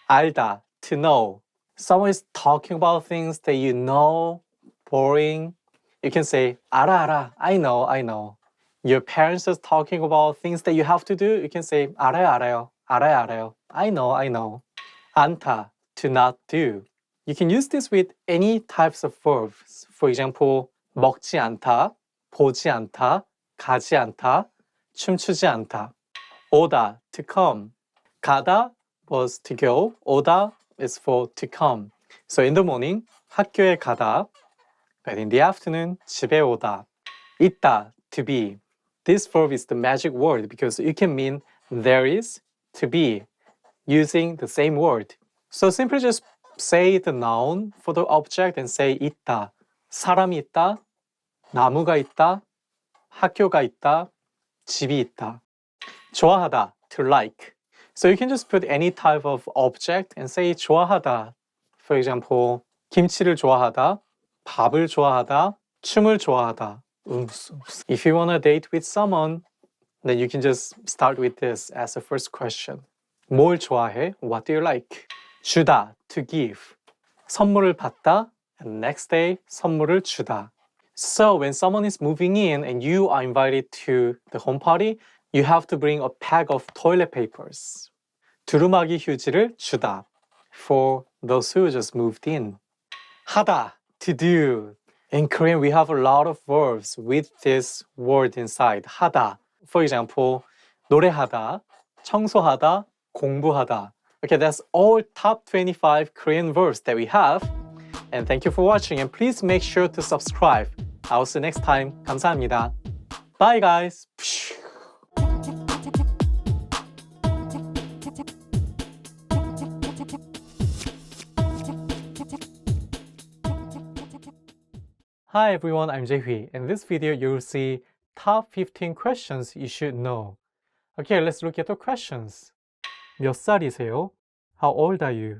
알다, to know. Someone is talking about things that you know, boring. You can say 알아. I know. Your parents are talking about things that you have to do. You can say 알아요. I know. 않다, to not do. You can use this with any types of verbs. For example, 먹지 않다, 보지 않다, 가지 않다, 춤추지 않다. 오다, to come. 가다 was to go. 오다 is for to come. So in the morning, 학교에 가다. But in the afternoon, 집에 오다. 있다, to be. This verb is the magic word because it can mean there is, to be, using the same word. So simply just say the noun for the object and say 있다. 사람이 있다, 나무가 있다, 학교가 있다, 집이 있다. 좋아하다, to like. So you can just put any type of object and say 좋아하다. For example, 김치를 좋아하다, 밥을 좋아하다, 춤을 좋아하다. If you want to date with someone, then you can just start with this as the first question. 뭘 좋아해? What do you like? 주다, to give. 선물을 받다, and next day, 선물을 주다. So when someone is moving in and you are invited to the home party, you have to bring a pack of toilet papers. 두루마기 휴지를 주다. For those who just moved in. 하다, to do. In Korean, we have a lot of verbs with this word inside. 하다. For example, 노래하다, 청소하다, 공부하다. Okay, that's all top 25 Korean verbs that we have. And thank you for watching. And please make sure to subscribe. I'll see you next time. 감사합니다. Bye, guys. Hi everyone, I'm Jae-hui. In this video, you'll see top 15 questions you should know. Okay, let's look at the questions. 몇 살이세요? How old are you?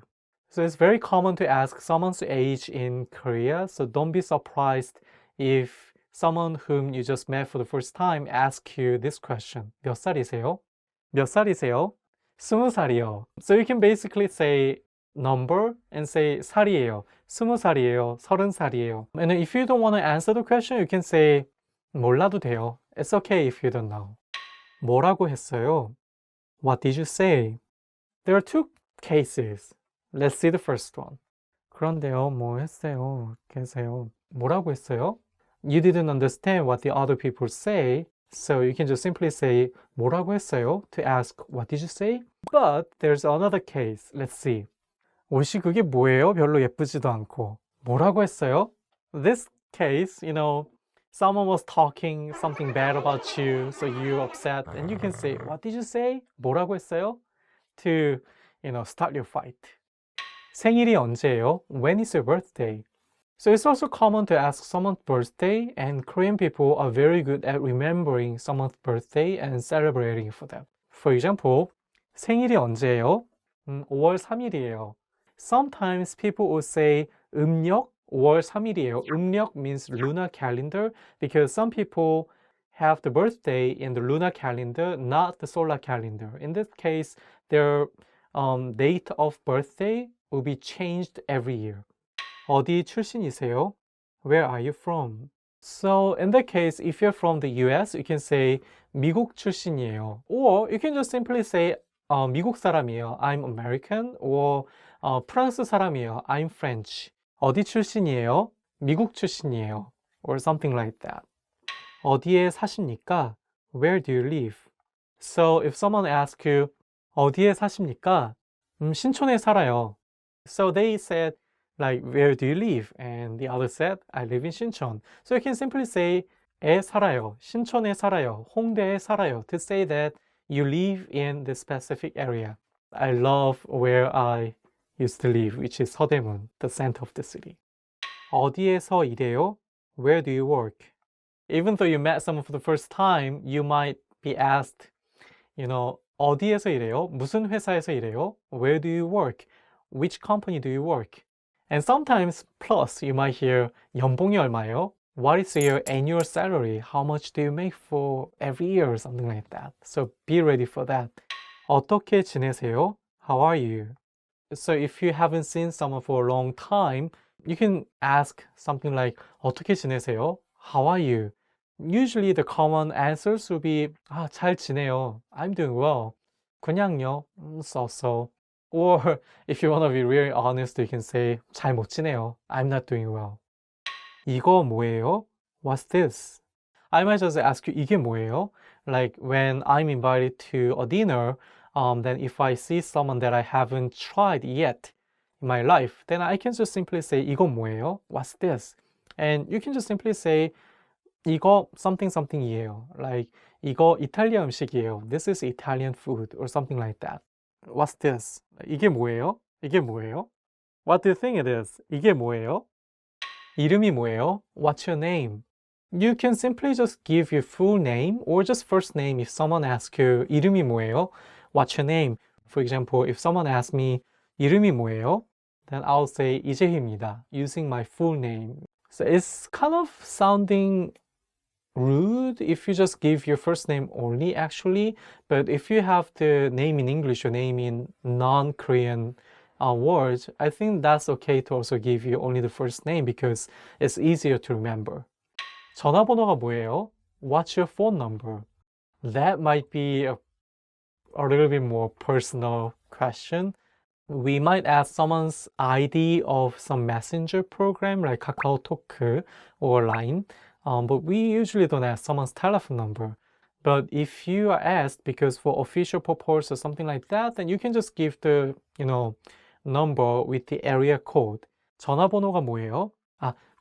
So it's very common to ask someone's age in Korea, so don't be surprised if someone whom you just met for the first time asks you this question. 몇 살이세요? 몇 살이세요? 20살이요. So you can basically say number and say 살이에요. 20살이에요. 30살이에요. And if you don't want to answer the question, you can say 몰라도 돼요. It's okay if you don't know. 뭐라고 했어요? What did you say? There are two cases. Let's see the first one. 그런데요, 뭐 했어요? 계세요. 뭐라고 했어요? You didn't understand what the other people say, so you can just simply say 뭐라고 했어요? To ask what did you say? But there's another case. Let's see. 옷이 그게 뭐예요? 별로 예쁘지도 않고. 뭐라고 했어요? This case, someone was talking something bad about you, so you're upset, and you can say, what did you say? 뭐라고 했어요? To, start your fight. 생일이 언제예요? When is your birthday? So it's also common to ask someone's birthday, and Korean people are very good at remembering someone's birthday and celebrating for them. For example, 생일이 언제예요? 5월 3일이에요. Sometimes people will say 음력 5월 3일이에요. 음력 means lunar calendar because some people have the birthday in the lunar calendar, not the solar calendar. In this case, their date of birthday will be changed every year. 어디 출신이세요? Where are you from? So in that case, if you're from the US, you can say 미국 출신이에요. Or you can just simply say 미국 사람이에요. I'm American. Or 프랑스 사람이에요. I'm French. 어디 출신이에요? 미국 출신이에요. Or something like that. 어디에 사십니까? Where do you live? So if someone asks you 어디에 사십니까? 신촌에 살아요. So they said like where do you live? And the other said I live in 신촌. So you can simply say 에 살아요. 신촌에 살아요. 홍대에 살아요. To say that you live in the specific area. I love where I used to live, which is 서대문, the center of the city. 어디에서 일해요? Where do you work? Even though you met someone for the first time, you might be asked, 어디에서 일해요? 무슨 회사에서 일해요? Where do you work? Which company do you work? And sometimes, plus, you might hear 연봉이 얼마예요? What is your annual salary? How much do you make for every year? Or something like that. So be ready for that. 어떻게 지내세요? How are you? So if you haven't seen someone for a long time, you can ask something like 어떻게 지내세요? How are you? Usually the common answers will be 잘 지내요. I'm doing well. 그냥요. So. Or if you want to be really honest, you can say 잘 못 지내요. I'm not doing well. 이거 뭐예요? What's this? I might just ask you 이게 뭐예요? Like when I'm invited to a dinner, then if I see someone that I haven't tried yet in my life, then I can just simply say 이거 뭐예요? What's this? And you can just simply say 이거 something something이에요. Like 이거 이탈리아 음식이에요. This is Italian food or something like that. What's this? 이게 뭐예요? 이게 뭐예요? What do you think it is? 이게 뭐예요? 이름이 뭐예요? What's your name? You can simply just give your full name or just first name if someone asks you 이름이 뭐예요? What's your name? For example, if someone asks me 이름이 뭐예요? Then I'll say 이재희입니다, using my full name. So it's kind of sounding rude if you just give your first name only actually, but if you have the name in English or name in non-Korean words, I think that's okay to also give you only the first name because it's easier to remember. 전화번호가 뭐예요? What's your phone number? That might be a little bit more personal question. We might ask someone's ID of some messenger program like KakaoTalk or Line. But we usually don't ask someone's telephone number. But if you are asked because for official purpose or something like that, then you can just give the, number with the area code. 전화번호가 뭐예요?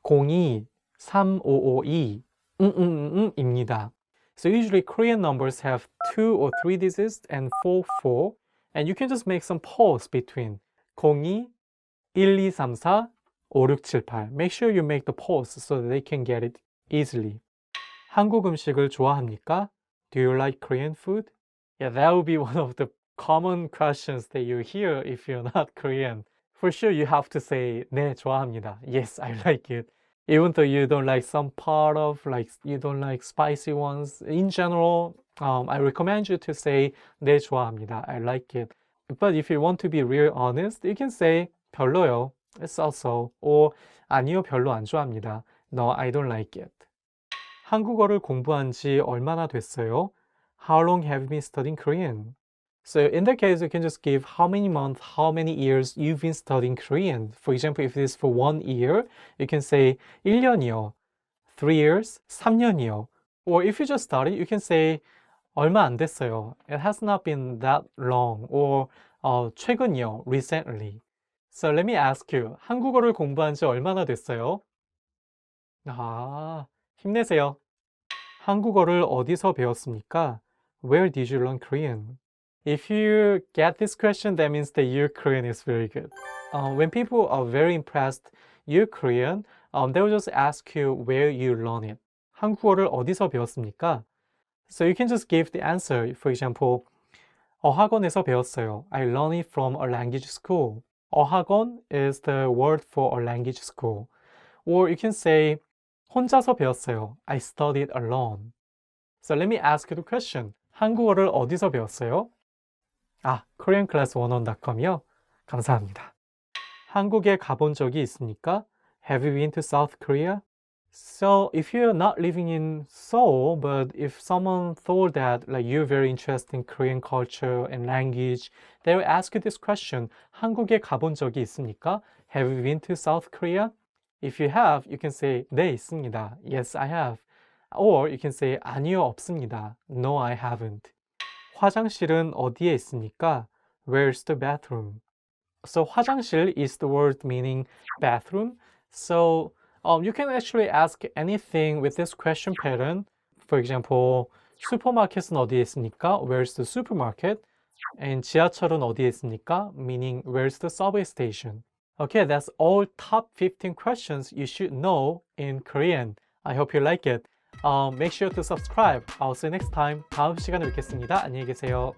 02-3552-입니다. So usually Korean numbers have 2 or 3 digits and 4. And you can just make some pause between 02-1234-5678. Make sure you make the pause so that they can get it easily. 한국 음식을 좋아합니까? Do you like Korean food? Yeah, that would be one of the common questions that you hear if you're not Korean. For sure, you have to say, 네, 좋아합니다. Yes, I like it. Even though you don't like some part of, like, you don't like spicy ones. In general, I recommend you to say, 네, 좋아합니다. I like it. But if you want to be real honest, you can say, 별로요. It's also. Or, 아니요, 별로 안 좋아합니다. No, I don't like it. 한국어를 공부한 지 얼마나 됐어요? How long have you been studying Korean? So in that case, you can just give how many months, how many years you've been studying Korean. For example, if it is for 1 year, you can say 1년이요, 3 years, 3년이요. Or if you just started, you can say 얼마 안 됐어요. It has not been that long. Or 최근이요, recently. So let me ask you, 한국어를 공부한 지 얼마나 됐어요? 아, 힘내세요. 한국어를 어디서 배웠습니까? Where did you learn Korean? If you get this question, that means that your Korean is very good. When people are very impressed your Korean, they will just ask you where you learn it. 한국어를 어디서 배웠습니까? So you can just give the answer. For example, 어학원에서 배웠어요. I learned it from a language school. 어학원 is the word for a language school. Or you can say 혼자서 배웠어요. I studied alone. So let me ask you the question. 한국어를 어디서 배웠어요? 아, koreanclass101.com이요? 감사합니다. 한국에 가본 적이 있습니까? Have you been to South Korea? So if you're not living in Seoul, but if someone thought that like you're very interested in Korean culture and language, they will ask you this question. 한국에 가본 적이 있습니까? Have you been to South Korea? If you have, you can say 네, 있습니다. Yes, I have. Or you can say 아니요, 없습니다. No, I haven't. 화장실은 어디에 있습니까? Where's the bathroom? So 화장실 is the word meaning bathroom. So you can actually ask anything with this question pattern. For example, 슈퍼마켓은 어디에 있습니까? Where's the supermarket? And 지하철은 어디에 있습니까? Meaning where's the subway station? Okay, that's all top 15 questions you should know in Korean. I hope you like it. Make sure to subscribe. I'll see you next time. 다음 시간에 뵙겠습니다. 안녕히 계세요.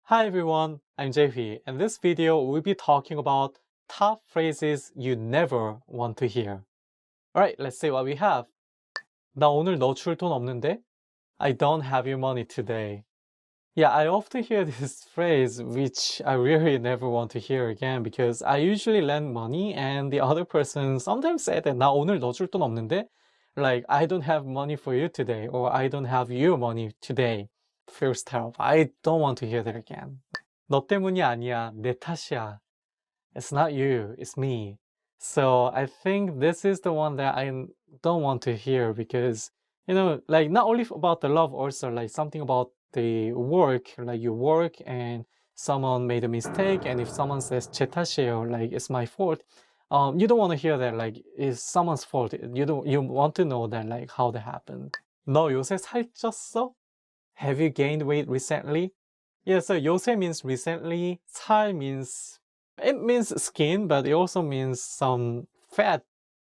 Hi everyone, I'm Jae-hui. In this video, we'll be talking about top phrases you never want to hear. Alright, let's see what we have. 나 오늘 너 줄 돈 없는데? I don't have your money today. Yeah, I often hear this phrase, which I really never want to hear again because I usually lend money and the other person sometimes say that 나 오늘 너 줄 돈 없는데? Like, I don't have money for you today or I don't have your money today. Feels terrible. I don't want to hear that again. 너 때문이 아니야. 내 탓이야. It's not you, it's me. So I think this is the one that I don't want to hear because, you know, like not only about the love, also like something about the work, like you work and someone made a mistake and if someone says 제 탓이에요, like it's my fault, you don't want to hear that like it's someone's fault. You want to know that like how that happened. 너 요새 살쪘어? Have you gained weight recently? Yeah, so 요새 means recently. 살 means, it means skin, but it also means some fat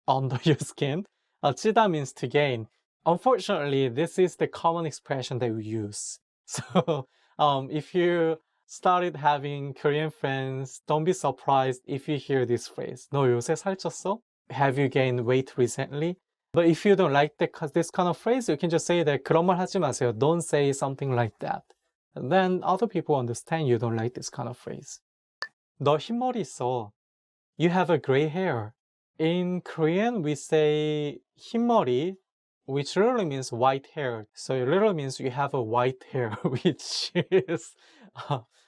under your skin. 찌다 means to gain. Unfortunately, this is the common expression that we use. So if you started having Korean friends, don't be surprised if you hear this phrase. 너 요새 살쪘어? Have you gained weight recently? But if you don't like this kind of phrase, you can just say that 그런 말 하지 마세요. Don't say something like that. And then other people understand you don't like this kind of phrase. 너 흰머리 있어. You have a gray hair. In Korean, we say 흰머리, which literally means white hair. So it literally means you have a white hair, which is...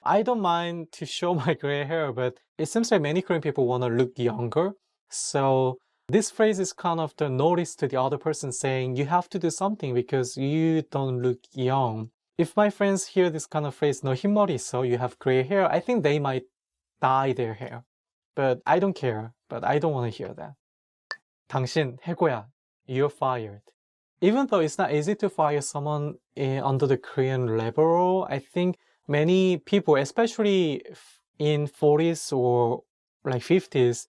I don't mind to show my gray hair, but it seems like many Korean people want to look younger. So this phrase is kind of the notice to the other person saying you have to do something because you don't look young. If my friends hear this kind of phrase, 너 흰머리 있어, you have gray hair, I think they might dye their hair. But I don't care. But I don't want to hear that. 당신 해고야. You're fired. even though it's not easy to fire someone under the Korean labor law, I think many people, especially in 40s or like 50s,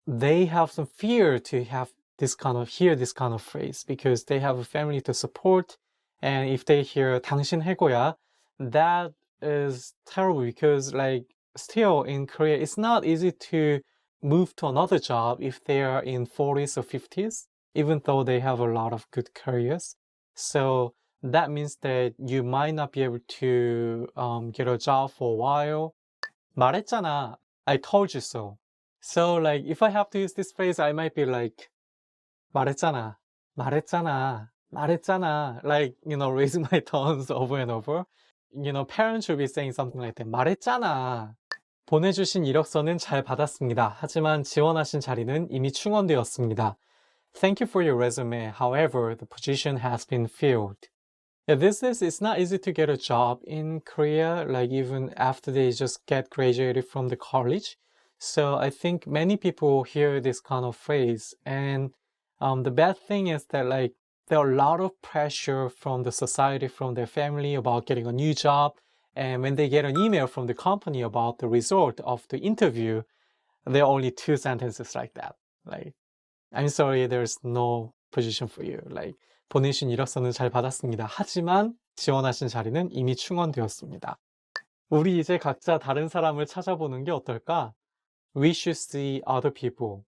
they have some fear to hear this kind of phrase because they have a family to support. And if they hear 당신 해고야, that is terrible because like still in Korea, it's not easy to move to another job if they are in 40s or 50s, even though they have a lot of good careers. So that means that you might not be able to get a job for a while. 말했잖아, I told you so. So like if I have to use this phrase, I might be like 말했잖아, 말했잖아, 말했잖아, like, raising my tones over and over. Parents should be saying something like that. 말했잖아. 보내주신 이력서는 잘 받았습니다. 하지만 지원하신 자리는 이미 충원되었습니다. Thank you for your resume. However, the position has been filled. Yeah, it's not easy to get a job in Korea, like even after they just get graduated from the college. So I think many people hear this kind of phrase. And the bad thing is that like there are a lot of pressure from the society, from their family about getting a new job. And when they get an email from the company about the result of the interview, there are only 2 sentences like that. Like, I'm sorry, there's no position for you. Like, 보내신 이력서는 잘 받았습니다. 하지만 지원하신 자리는 이미 충원되었습니다. 우리 이제 각자 다른 사람을 찾아보는 게 어떨까? We should see other people.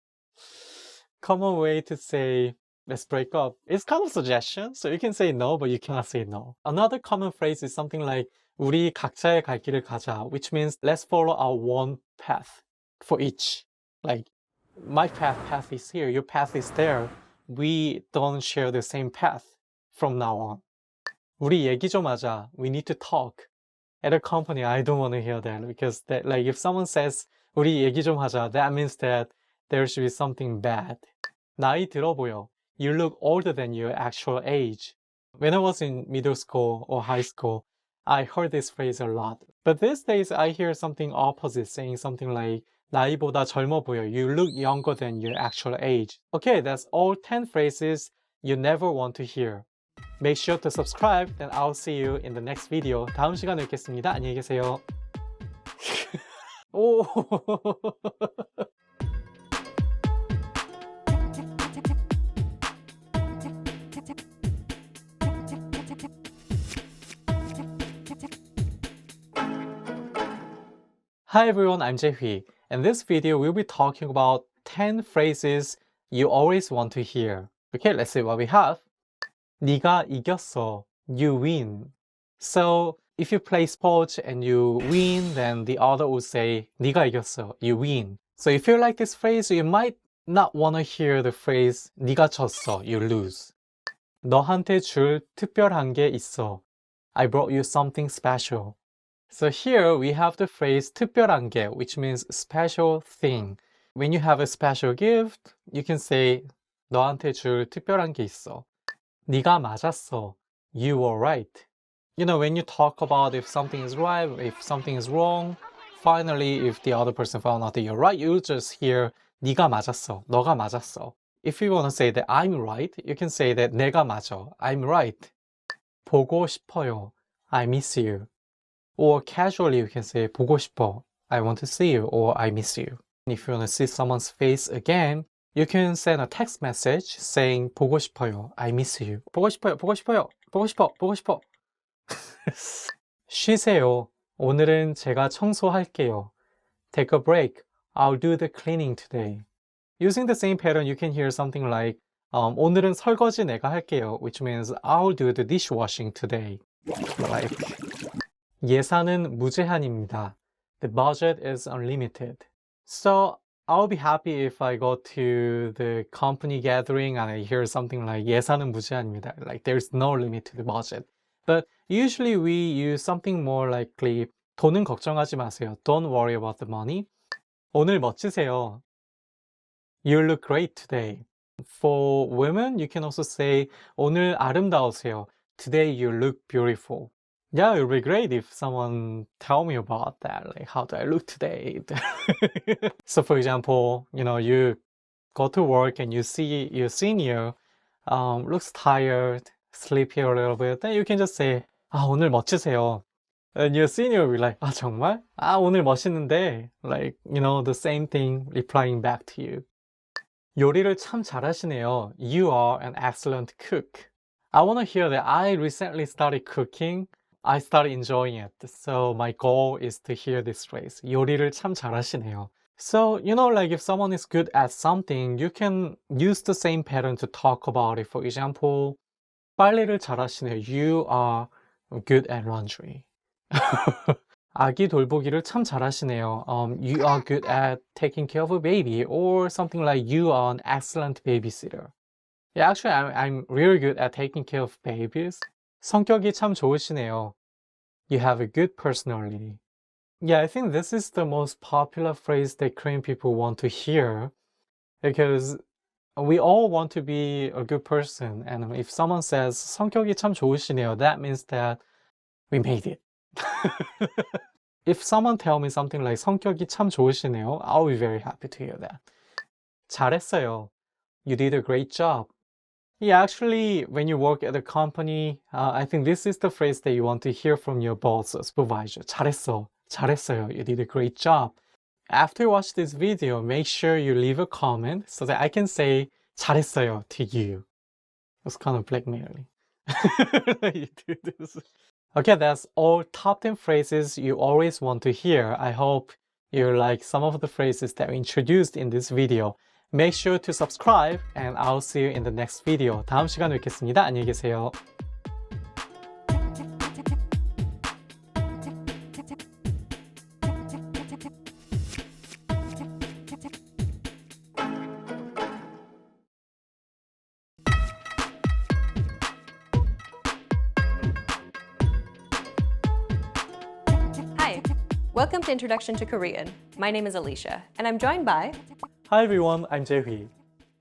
Common way to say, let's break up. It's kind of suggestion, so you can say no, but you cannot say no. Another common phrase is something like, 우리 각자의 갈 길을 가자, which means let's follow our one path for each. Like, my path is here, your path is there. We don't share the same path from now on. 우리 얘기 좀 하자. We need to talk. At a company, I don't want to hear that because like if someone says 우리 얘기 좀 하자, that means that there should be something bad. 나이 들어 보여. You look older than your actual age. When I was in middle school or high school, I heard this phrase a lot. But these days, I hear something opposite, saying something like 나이보다 젊어 보여. You look younger than your actual age. Okay, that's all 10 phrases you never want to hear. Make sure to subscribe, and I'll see you in the next video. 다음 시간에 뵙겠습니다. 안녕히 계세요. 오. Hi everyone, I'm Jae-hui. In this video, we'll be talking about 10 phrases you always want to hear. Okay, let's see what we have. 네가 이겼어. You win. So, if you play sports and you win, then the other will say 네가 이겼어. You win. So if you like this phrase, you might not want to hear the phrase 네가 졌어. You lose. 너한테 줄 특별한 게 있어. I brought you something special. So here we have the phrase 특별한 게, which means special thing. When you have a special gift, you can say 너한테 줄 특별한 게 있어. 네가 맞았어. You were right. When you talk about if something is right, if something is wrong, finally, if the other person found out that you're right, you just hear 네가 맞았어. 너가 맞았어. If you want to say that I'm right, you can say that 내가 맞아. I'm right. 보고 싶어요. I miss you. Or casually, you can say 보고 싶어. I want to see you, or I miss you. If you want to see someone's face again, you can send a text message saying 보고 싶어요. I miss you. 보고 싶어요. 보고 싶어요. 보고 싶어. 보고 싶어. 쉬세요. 오늘은 제가 청소할게요. Take a break. I'll do the cleaning today. Using the same pattern, you can hear something like 오늘은 설거지 내가 할게요, which means I'll do the dishwashing today. Like 예산은 무제한입니다. The budget is unlimited. So I'll be happy if I go to the company gathering and I hear something like 예산은 무제한입니다. Like there's no limit to the budget. But usually we use something more likely 돈은 걱정하지 마세요. Don't worry about the money. 오늘 멋지세요. You look great today. For women, you can also say 오늘 아름다우세요. Today you look beautiful. Yeah, it would be great if someone tell me about that. Like, how do I look today? So for example, you go to work and you see your senior looks tired, sleepy a little bit, then you can just say, 아, 오늘 멋지세요. And your senior will be like, 아, 정말? 아, 오늘 멋있는데. Like, the same thing replying back to you. 요리를 참 잘하시네요. You are an excellent cook. I want to hear that I recently started cooking. I started enjoying it. So my goal is to hear this phrase. 요리를 참 잘하시네요. So, like if someone is good at something, you can use the same pattern to talk about it. For example, 빨래를 잘하시네요. You are good at laundry. 아기 돌보기를 참 잘하시네요. You are good at taking care of a baby, or something like you are an excellent babysitter. Yeah, actually, I'm really good at taking care of babies. 성격이 참 좋으시네요. You have a good personality. Yeah, I think this is the most popular phrase that Korean people want to hear, because we all want to be a good person. And if someone says 성격이 참 좋으시네요, that means that we made it. If someone tell me something like 성격이 참 좋으시네요, I'll be very happy to hear that. 잘했어요. You did a great job. Yeah, actually, when you work at a company, I think this is the phrase that you want to hear from your boss or supervisor. 잘했어. 잘했어요. You did a great job. After you watch this video, make sure you leave a comment so that I can say 잘했어요 to you. It's kind of blackmailing. You do this. Okay, that's all top 10 phrases you always want to hear. I hope you like some of the phrases that we introduced in this video. Make sure to subscribe and I'll see you in the next video. 다음 시간에 뵙겠습니다. 안녕히 계세요. Hi, welcome to Introduction to Korean. My name is Alicia, and I'm joined by... Hi everyone, I'm Jae-hui.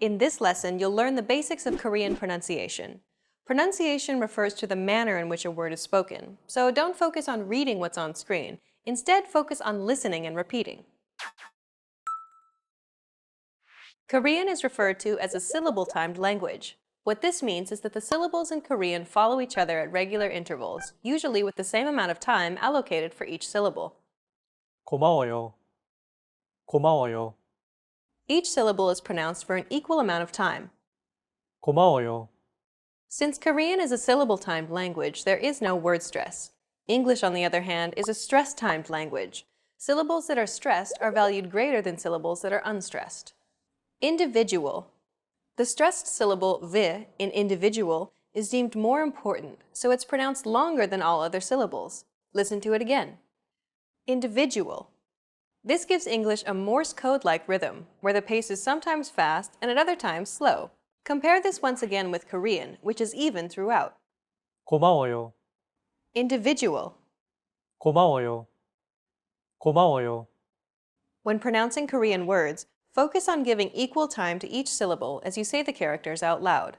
In this lesson, you'll learn the basics of Korean pronunciation. Pronunciation refers to the manner in which a word is spoken, so don't focus on reading what's on screen. Instead, focus on listening and repeating. Korean is referred to as a syllable-timed language. What this means is that the syllables in Korean follow each other at regular intervals, usually with the same amount of time allocated for each syllable. 고마워요. 고마워요. Each syllable is pronounced for an equal amount of time. 고마워요. Since Korean is a syllable-timed language, there is no word stress. English, on the other hand, is a stress-timed language. Syllables that are stressed are valued greater than syllables that are unstressed. Individual. The stressed syllable vi in individual is deemed more important, so it's pronounced longer than all other syllables. Listen to it again. Individual. This gives English a Morse code-like rhythm, where the pace is sometimes fast and at other times slow. Compare this once again with Korean, which is even throughout. 고마워요. Individual. 고마워요. 고마워요. When pronouncing Korean words, focus on giving equal time to each syllable as you say the characters out loud.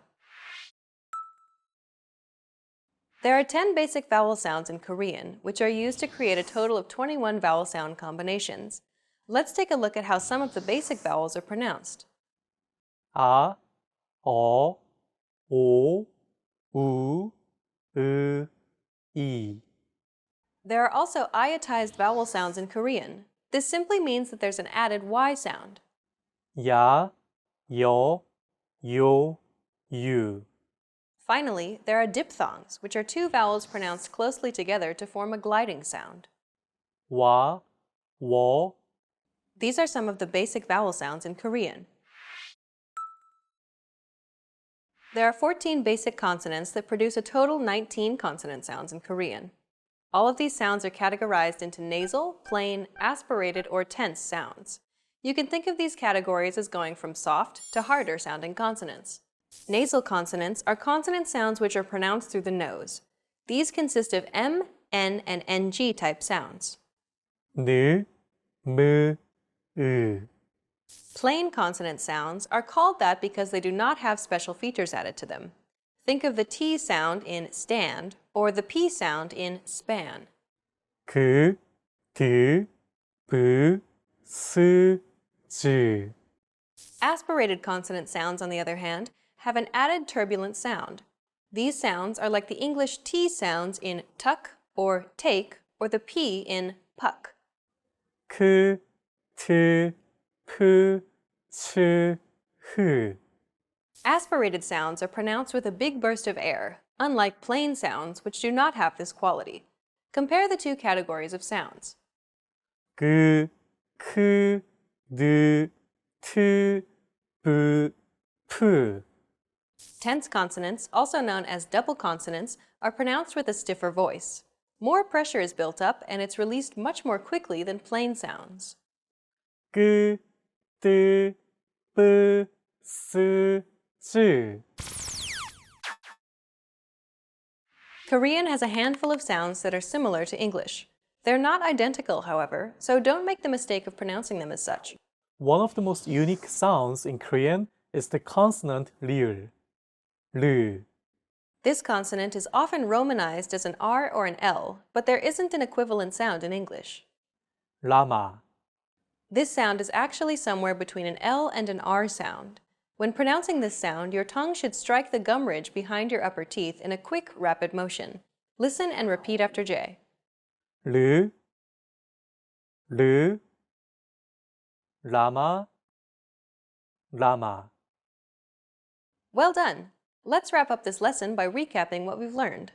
There are 10 basic vowel sounds in Korean, which are used to create a total of 21 vowel sound combinations. Let's take a look at how some of the basic vowels are pronounced. 아, 어, 오, 우, 으, 이. There are also iotized vowel sounds in Korean. This simply means that there's an added Y sound. 야, 여, 요, 유. Finally, there are diphthongs, which are two vowels pronounced closely together to form a gliding sound. 와, 워. These are some of the basic vowel sounds in Korean. There are 14 basic consonants that produce a total 19 consonant sounds in Korean. All of these sounds are categorized into nasal, plain, aspirated, or tense sounds. You can think of these categories as going from soft to harder sounding consonants. Nasal consonants are consonant sounds which are pronounced through the nose. These consist of M, N, and NG type sounds. 느, 무, 으. Plain consonant sounds are called that because they do not have special features added to them. Think of the T sound in stand or the P sound in span. 그, 드, 브, 스, 즈. Aspirated consonant sounds, on the other hand, have an added turbulent sound. These sounds are like the English T sounds in tuck or take, or the P in puck. 크, 트, 프, 츠, 흐. Aspirated sounds are pronounced with a big burst of air, unlike plain sounds which do not have this quality. Compare the two categories of sounds. 그, 크, 느, 트, 브, 프. Tense consonants, also known as double consonants, are pronounced with a stiffer voice. More pressure is built up and it's released much more quickly than plain sounds. 끄, 뜨, 뿌, 스, 쯔. Korean has a handful of sounds that are similar to English. They're not identical, however, so don't make the mistake of pronouncing them as such. One of the most unique sounds in Korean is the consonant 리을. 르. This consonant is often romanized as an R or an L, but there isn't an equivalent sound in English. 라마. This sound is actually somewhere between an L and an R sound. When pronouncing this sound, your tongue should strike the gum ridge behind your upper teeth in a quick, rapid motion. Listen and repeat after J. 르, 르, 라마, 라마. Well done! Let's wrap up this lesson by recapping what we've learned.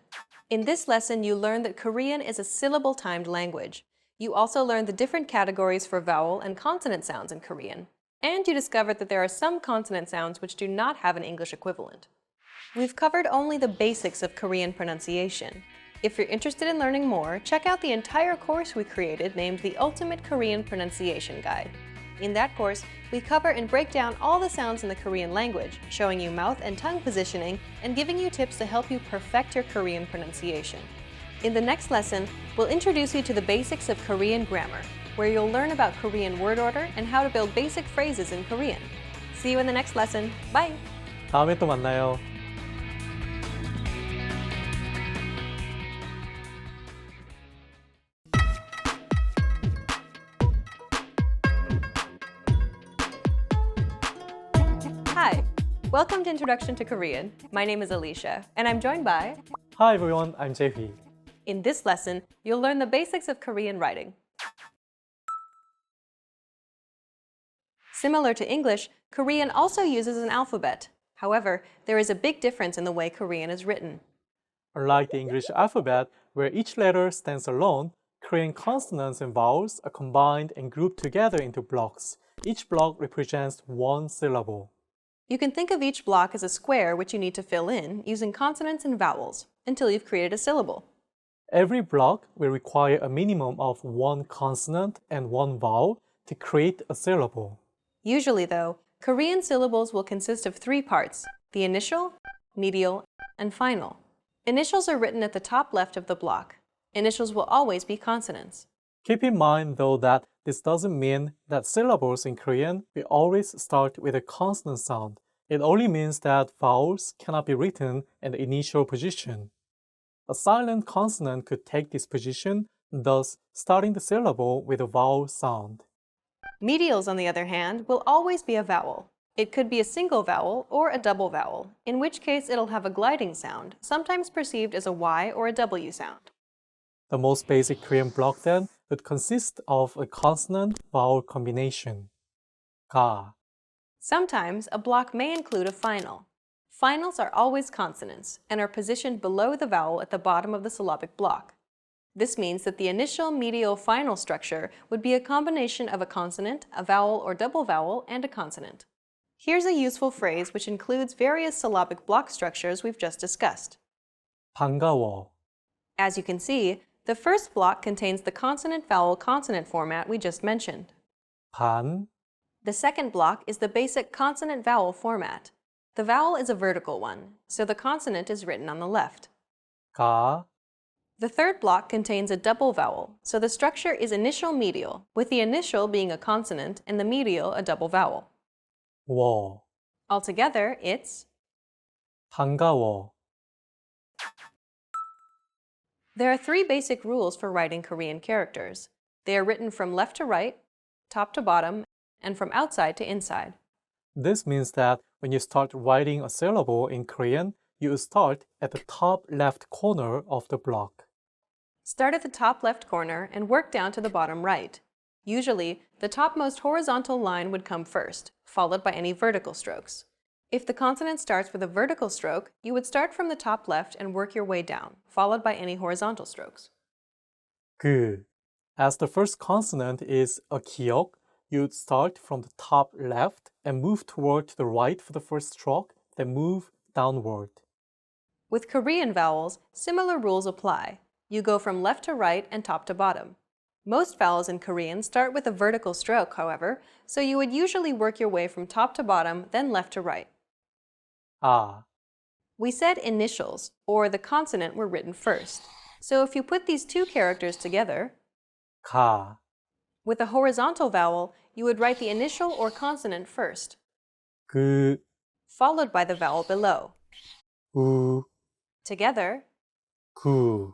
In this lesson, you learned that Korean is a syllable-timed language. You also learned the different categories for vowel and consonant sounds in Korean. And you discovered that there are some consonant sounds which do not have an English equivalent. We've covered only the basics of Korean pronunciation. If you're interested in learning more, check out the entire course we created named the Ultimate Korean Pronunciation Guide. In that course, we cover and break down all the sounds in the Korean language, showing you mouth and tongue positioning and giving you tips to help you perfect your Korean pronunciation. In the next lesson, we'll introduce you to the basics of Korean grammar, where you'll learn about Korean word order and how to build basic phrases in Korean. See you in the next lesson. Bye! 다음에 또 만나요. Hi! Welcome to Introduction to Korean. My name is Alicia, and I'm joined by... Hi everyone, I'm Jae-hee. In this lesson, you'll learn the basics of Korean writing. Similar to English, Korean also uses an alphabet. However, there is a big difference in the way Korean is written. Unlike the English alphabet, where each letter stands alone, Korean consonants and vowels are combined and grouped together into blocks. Each block represents one syllable. You can think of each block as a square which you need to fill in using consonants and vowels until you've created a syllable. Every block will require a minimum of one consonant and one vowel to create a syllable. Usually, though, Korean syllables will consist of three parts: the initial, medial, and final. Initials are written at the top left of the block. Initials will always be consonants. Keep in mind, though, that this doesn't mean that syllables in Korean will always start with a consonant sound. It only means that vowels cannot be written in the initial position. A silent consonant could take this position, thus starting the syllable with a vowel sound. Medials, on the other hand, will always be a vowel. It could be a single vowel or a double vowel, in which case it'll have a gliding sound, sometimes perceived as a Y or a W sound. The most basic Korean block then would consist of a consonant-vowel combination. Ga. Sometimes a block may include a final. Finals are always consonants and are positioned below the vowel at the bottom of the syllabic block. This means that the initial, medial, final structure would be a combination of a consonant, a vowel or double vowel, and a consonant. Here's a useful phrase which includes various syllabic block structures we've just discussed. 반가워. As you can see, the first block contains the consonant-vowel-consonant format we just mentioned. 반, The second block is the basic consonant-vowel format. The vowel is a vertical one, so the consonant is written on the left. 가, The third block contains a double vowel, so the structure is initial-medial, with the initial being a consonant and the medial a double vowel. 워. Altogether, it's... 반가워. There are three basic rules for writing Korean characters. They are written from left to right, top to bottom, and from outside to inside. This means that when you start writing a syllable in Korean, you start at the top left corner of the block. Start at the top left corner and work down to the bottom right. Usually, the topmost horizontal line would come first, followed by any vertical strokes. If the consonant starts with a vertical stroke, you would start from the top left and work your way down, followed by any horizontal strokes. 그. As the first consonant is a 기역, you'd start from the top left and move toward the right for the first stroke, then move downward. With Korean vowels, similar rules apply. You go from left to right and top to bottom. Most vowels in Korean start with a vertical stroke, however, so you would usually work your way from top to bottom, then left to right. 아. We said initials, or the consonant, were written first. So if you put these two characters together, 가. with a horizontal vowel, you would write the initial or consonant first, 그. followed by the vowel below. 우. Together, 구.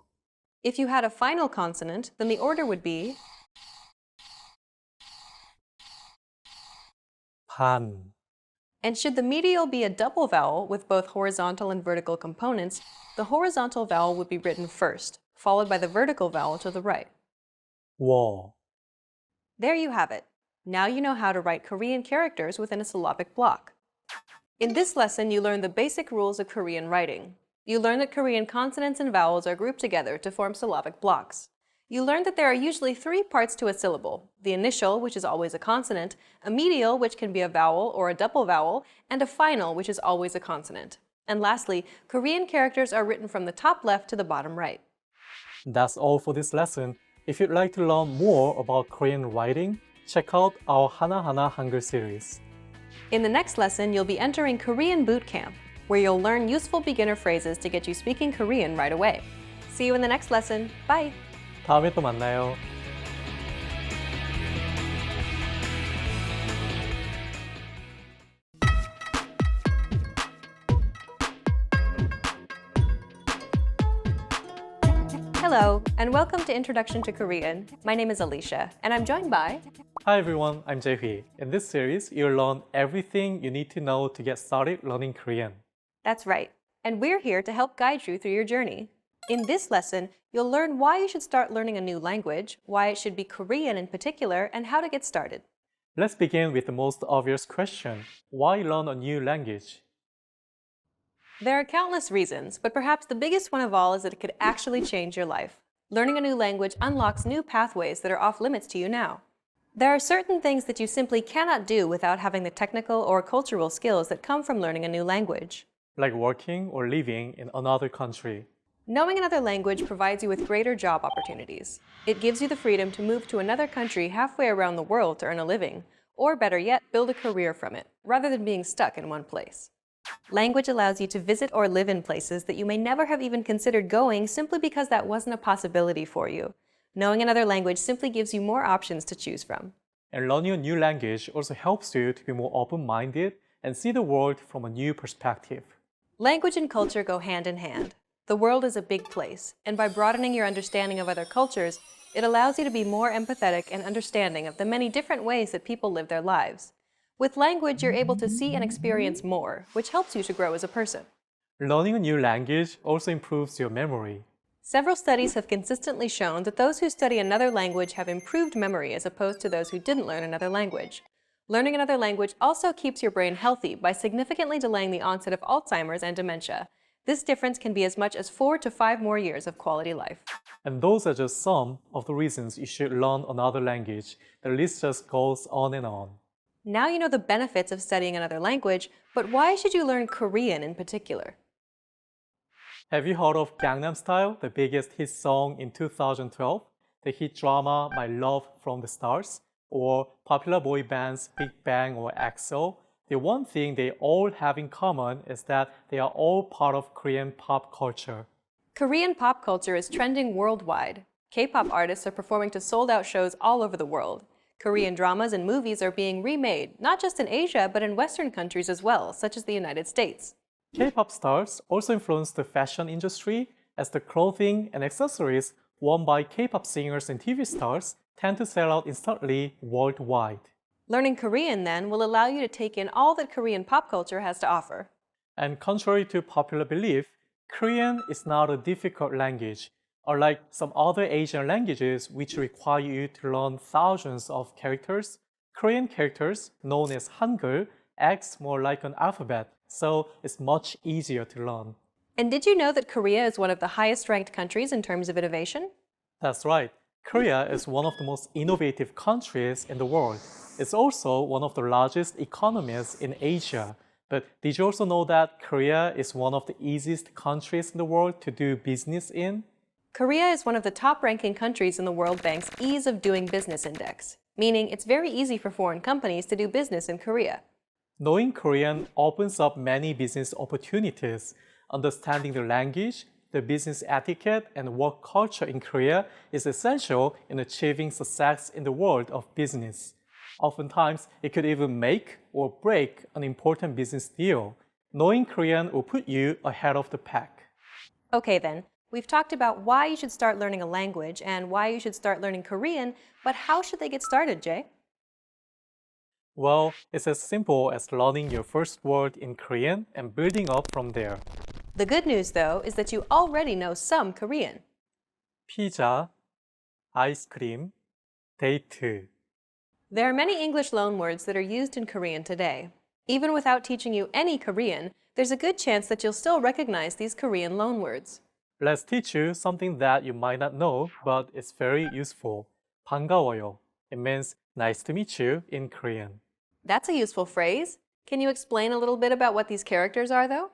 if you had a final consonant, then the order would be 반. And should the medial be a double vowel with both horizontal and vertical components, the horizontal vowel would be written first, followed by the vertical vowel to the right. 워. There you have it. Now you know how to write Korean characters within a syllabic block. In this lesson, you learn the basic rules of Korean writing. You learn that Korean consonants and vowels are grouped together to form syllabic blocks. You learned that there are usually three parts to a syllable: the initial, which is always a consonant, a medial, which can be a vowel or a double vowel, and a final, which is always a consonant. And lastly, Korean characters are written from the top left to the bottom right. That's all for this lesson. If you'd like to learn more about Korean writing, check out our 하나하나 Hangul series. In the next lesson, you'll be entering Korean Boot Camp, where you'll learn useful beginner phrases to get you speaking Korean right away. See you in the next lesson. Bye! 다음에 또 만나요. Hello, and welcome to Introduction to Korean. My name is Alicia, and I'm joined by... Hi everyone, I'm Jae-hui. In this series, you'll learn everything you need to know to get started learning Korean. That's right, and we're here to help guide you through your journey. In this lesson, you'll learn why you should start learning a new language, why it should be Korean in particular, and how to get started. Let's begin with the most obvious question. Why learn a new language? There are countless reasons, but perhaps the biggest one of all is that it could actually change your life. Learning a new language unlocks new pathways that are off limits to you now. There are certain things that you simply cannot do without having the technical or cultural skills that come from learning a new language. Like working or living in another country. Knowing another language provides you with greater job opportunities. It gives you the freedom to move to another country halfway around the world to earn a living, or better yet, build a career from it, rather than being stuck in one place. Language allows you to visit or live in places that you may never have even considered going simply because that wasn't a possibility for you. Knowing another language simply gives you more options to choose from. And learning a new language also helps you to be more open-minded and see the world from a new perspective. Language and culture go hand in hand. The world is a big place, and by broadening your understanding of other cultures, it allows you to be more empathetic and understanding of the many different ways that people live their lives. With language, you're able to see and experience more, which helps you to grow as a person. Learning a new language also improves your memory. Several studies have consistently shown that those who study another language have improved memory as opposed to those who didn't learn another language. Learning another language also keeps your brain healthy by significantly delaying the onset of Alzheimer's and dementia. This difference can be as much as 4 to 5 more years of quality life. And those are just some of the reasons you should learn another language. The list just goes on and on. Now you know the benefits of studying another language, but why should you learn Korean in particular? Have you heard of Gangnam Style, the biggest hit song in 2012? The hit drama My Love from the Stars? Or popular boy bands Big Bang or EXO? The one thing they all have in common is that they are all part of Korean pop culture. Korean pop culture is trending worldwide. K-pop artists are performing to sold-out shows all over the world. Korean dramas and movies are being remade, not just in Asia, but in Western countries as well, such as the United States. K-pop stars also influence the fashion industry, as the clothing and accessories worn by K-pop singers and TV stars tend to sell out instantly worldwide. Learning Korean, then, will allow you to take in all that Korean pop culture has to offer. And contrary to popular belief, Korean is not a difficult language, unlike some other Asian languages which require you to learn thousands of characters. Korean characters, known as Hangul, acts more like an alphabet, so it's much easier to learn. And did you know that Korea is one of the highest-ranked countries in terms of innovation? That's right. Korea is one of the most innovative countries in the world. It's also one of the largest economies in Asia. But did you also know that Korea is one of the easiest countries in the world to do business in? Korea is one of the top-ranking countries in the World Bank's Ease of Doing Business Index, meaning it's very easy for foreign companies to do business in Korea. Knowing Korean opens up many business opportunities. Understanding the language, the business etiquette, and work culture in Korea is essential in achieving success in the world of business. Oftentimes, it could even make or break an important business deal. Knowing Korean will put you ahead of the pack. Okay then, we've talked about why you should start learning a language and why you should start learning Korean, but how should they get started, Jay? Well, it's as simple as learning your first word in Korean and building up from there. The good news, though, is that you already know some Korean. 피자, 아이스크림, 데이트. There are many English loanwords that are used in Korean today. Even without teaching you any Korean, there's a good chance that you'll still recognize these Korean loanwords. Let's teach you something that you might not know, but it's very useful. 반가워요. It means nice to meet you in Korean. That's a useful phrase. Can you explain a little bit about what these characters are, though?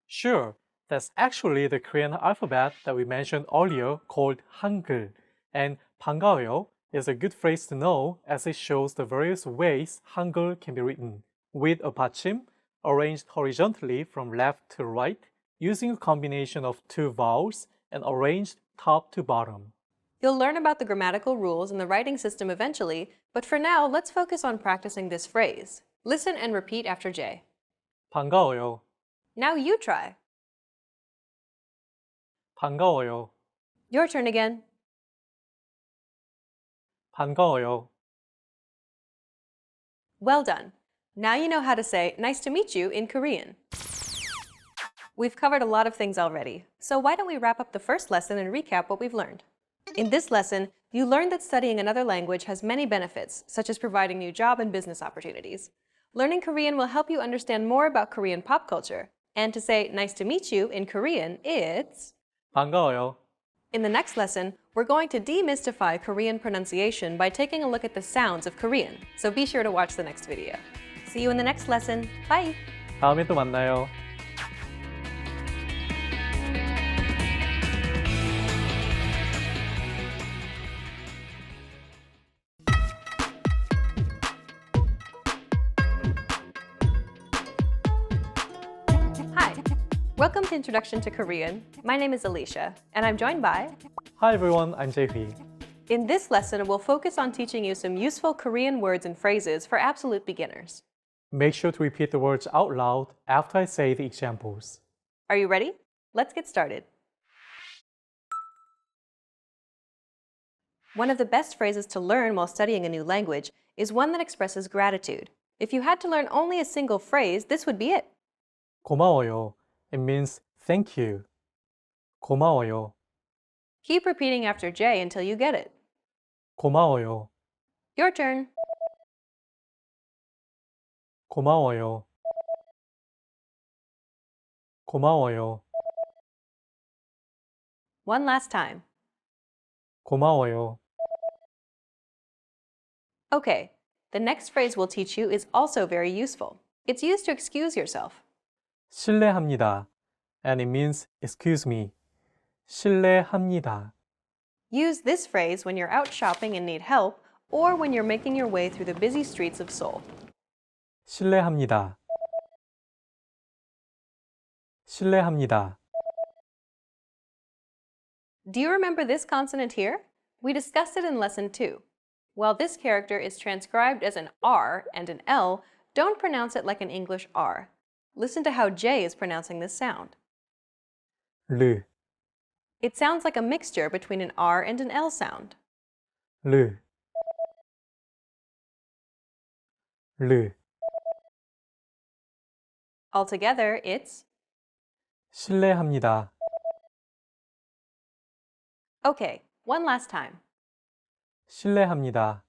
Sure, that's actually the Korean alphabet that we mentioned earlier called Hangul. And 반가워요 is a good phrase to know as it shows the various ways Hangul can be written, with a 받침 arranged horizontally from left to right, using a combination of two vowels and arranged top to bottom. You'll learn about the grammatical rules and the writing system eventually, but for now, let's focus on practicing this phrase. Listen and repeat after Jay. 반가워요. Now you try. 반가워요. Your turn again. 반가워요. Well done. Now you know how to say nice to meet you in Korean. We've covered a lot of things already, so why don't we wrap up the first lesson and recap what we've learned? In this lesson, you learned that studying another language has many benefits, such as providing new job and business opportunities. Learning Korean will help you understand more about Korean pop culture. And to say nice to meet you in Korean, it's 반가워요. In the next lesson, we're going to demystify Korean pronunciation by taking a look at the sounds of Korean. So be sure to watch the next video. See you in the next lesson. Bye! 다음에 또 만나요. Hi! Welcome to Introduction to Korean. My name is Alicia, and I'm joined by... Hi everyone, I'm Jae-hui. In this lesson, we'll focus on teaching you some useful Korean words and phrases for absolute beginners. Make sure to repeat the words out loud after I say the examples. Are you ready? Let's get started. One of the best phrases to learn while studying a new language is one that expresses gratitude. If you had to learn only a single phrase, this would be it. 고마워요. It means thank you. 고마워요. Keep repeating after Jay until you get it. 고마워요. Your turn. 고마워요. 고마워요. One last time. 고마워요. Okay, the next phrase we'll teach you is also very useful. It's used to excuse yourself. 실례합니다. And it means excuse me. 실례합니다. Use this phrase when you're out shopping and need help, or when you're making your way through the busy streets of Seoul. 실례합니다. 실례합니다. Do you remember this consonant here? We discussed it in lesson 2. While this character is transcribed as an R and an L, don't pronounce it like an English R. Listen to how Jay is pronouncing this sound. 르, It sounds like a mixture between an R and an L sound. 르. 르. Altogether, it's 실례합니다. okay. One last time. 실례합니다.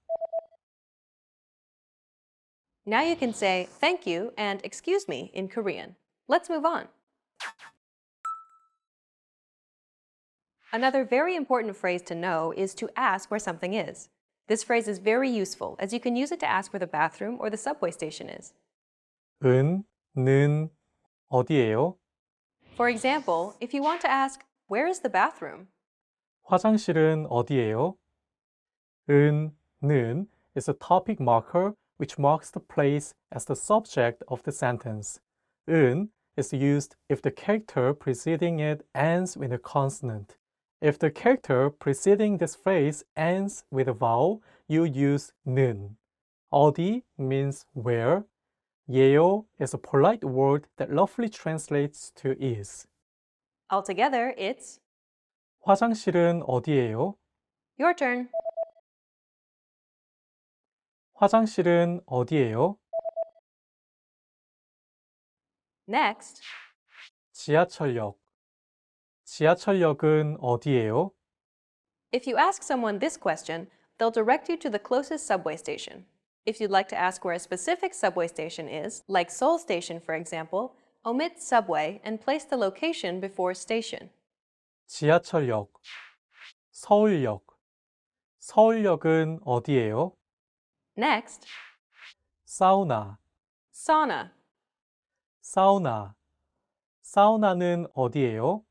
Now you can say thank you and excuse me in Korean. Let's move on. Another very important phrase to know is to ask where something is. This phrase is very useful as you can use it to ask where the bathroom or the subway station is. 는 어디예요? For example, if you want to ask, where is the bathroom? 화장실은 어디예요? 는 is a topic marker which marks the place as the subject of the sentence. 은 is used if the character preceding it ends with a consonant. If the character preceding this phrase ends with a vowel, you use 는. 어디 means where. 예요 is a polite word that roughly translates to is. Altogether, it's 화장실은 어디예요? your turn. 화장실은 어디예요? Next, 지하철역. 지하철역은 어디예요? if you ask someone this question, they'll direct you to the closest subway station. If you'd like to ask where a specific subway station is, like Seoul Station for example, omit subway and place the location before station. 지하철역. 서울역. 서울역은 어디예요? Next, 사우나. sauna. 사우나. 사우나는 어디예요?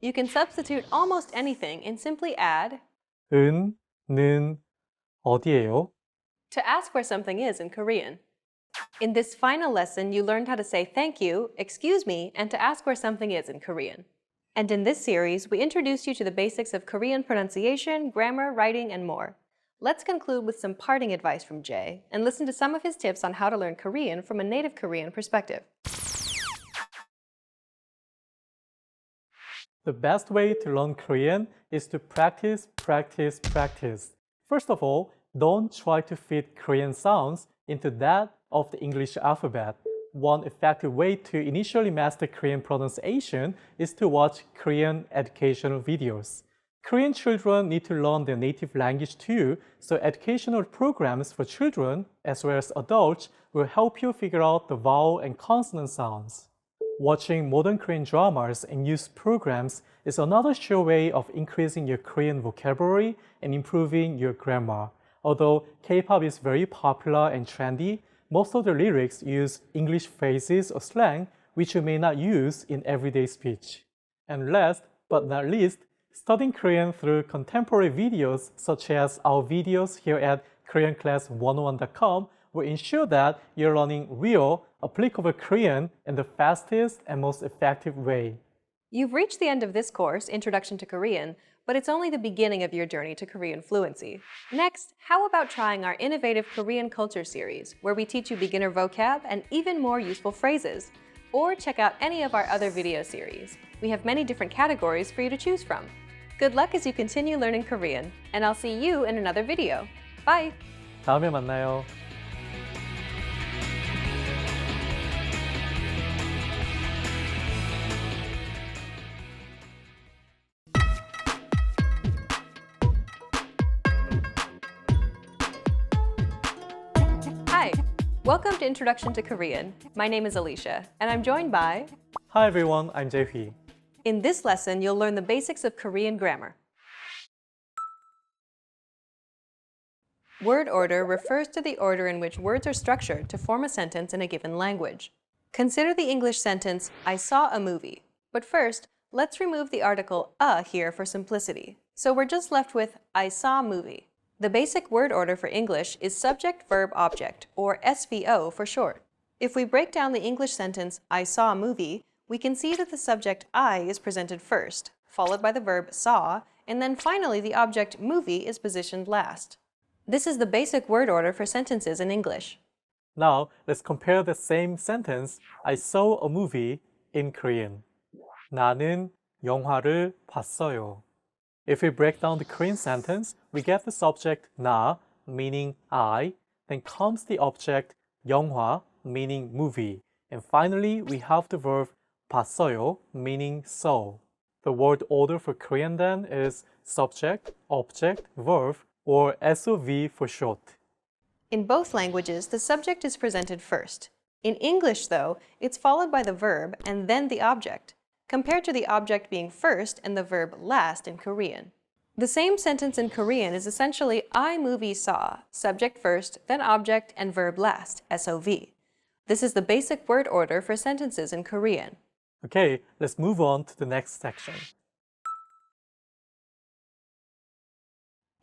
You can substitute almost anything and simply add 는 어디예요? to ask where something is in Korean. In this final lesson, you learned how to say thank you, excuse me, and to ask where something is in Korean. And in this series, we introduced you to the basics of Korean pronunciation, grammar, writing, and more. Let's conclude with some parting advice from Jay and listen to some of his tips on how to learn Korean from a native Korean perspective. The best way to learn Korean is to practice, practice, practice. First of all, don't try to fit Korean sounds into that of the English alphabet. One effective way to initially master Korean pronunciation is to watch Korean educational videos. Korean children need to learn their native language too, so educational programs for children as well as adults will help you figure out the vowel and consonant sounds. Watching modern Korean dramas and news programs is another sure way of increasing your Korean vocabulary and improving your grammar. Although K-pop is very popular and trendy, most of the lyrics use English phrases or slang which you may not use in everyday speech. And last but not least, studying Korean through contemporary videos such as our videos here at KoreanClass101.com will ensure that you're learning real, applicable Korean in the fastest and most effective way. You've reached the end of this course, Introduction to Korean, but it's only the beginning of your journey to Korean fluency. Next, how about trying our innovative Korean culture series, where we teach you beginner vocab and even more useful phrases? Or check out any of our other video series. We have many different categories for you to choose from. Good luck as you continue learning Korean, and I'll see you in another video. Bye! 다음에 만나요. Hi! Welcome to Introduction to Korean. My name is Alicia, and I'm joined by... Hi everyone, I'm Jae-hee. In this lesson, you'll learn the basics of Korean grammar. Word order refers to the order in which words are structured to form a sentence in a given language. Consider the English sentence, I saw a movie. But first, let's remove the article a here for simplicity. So we're just left with I saw movie. The basic word order for English is subject, verb, object, or SVO for short. If we break down the English sentence, I saw a movie, we can see that the subject I is presented first, followed by the verb saw, and then finally the object movie is positioned last. This is the basic word order for sentences in English. Now, let's compare the same sentence, I saw a movie, in Korean. 나는 영화를 봤어요. If we break down the Korean sentence, we get the subject 나, meaning I, then comes the object 영화, meaning movie. And finally, we have the verb 봤어요, meaning saw. The word order for Korean then is subject, object, verb, or SOV for short. In both languages, the subject is presented first. In English, though, it's followed by the verb and then the object, compared to the object being first and the verb last in Korean. The same sentence in Korean is essentially I movie saw, subject first, then object, and verb last, SOV. This is the basic word order for sentences in Korean. Okay, let's move on to the next section.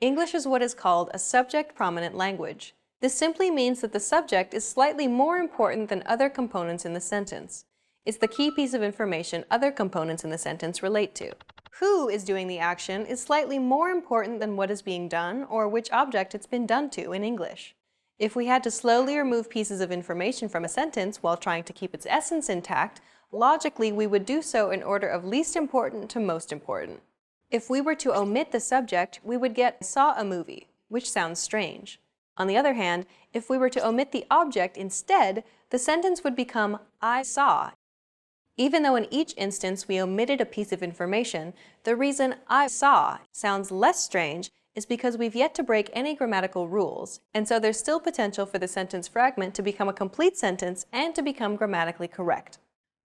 English is what is called a subject-prominent language. This simply means that the subject is slightly more important than other components in the sentence. It's the key piece of information other components in the sentence relate to. Who is doing the action is slightly more important than what is being done or which object it's been done to in English. If we had to slowly remove pieces of information from a sentence while trying to keep its essence intact, logically we would do so in order of least important to most important. If we were to omit the subject, we would get saw a movie, which sounds strange. On the other hand, if we were to omit the object instead, the sentence would become I saw. Even though in each instance we omitted a piece of information, the reason I saw sounds less strange is because we've yet to break any grammatical rules, and so there's still potential for the sentence fragment to become a complete sentence and to become grammatically correct.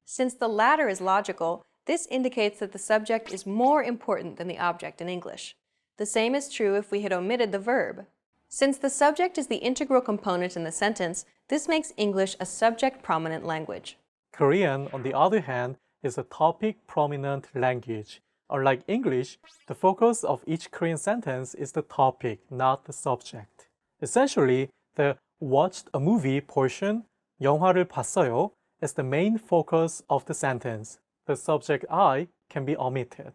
Since the latter is logical, this indicates that the subject is more important than the object in English. The same is true if we had omitted the verb. Since the subject is the integral component in the sentence, this makes English a subject-prominent language. Korean, on the other hand, is a topic-prominent language. Unlike English, the focus of each Korean sentence is the topic, not the subject. Essentially, the watched a movie portion, 영화를 봤어요, is the main focus of the sentence. The subject I can be omitted.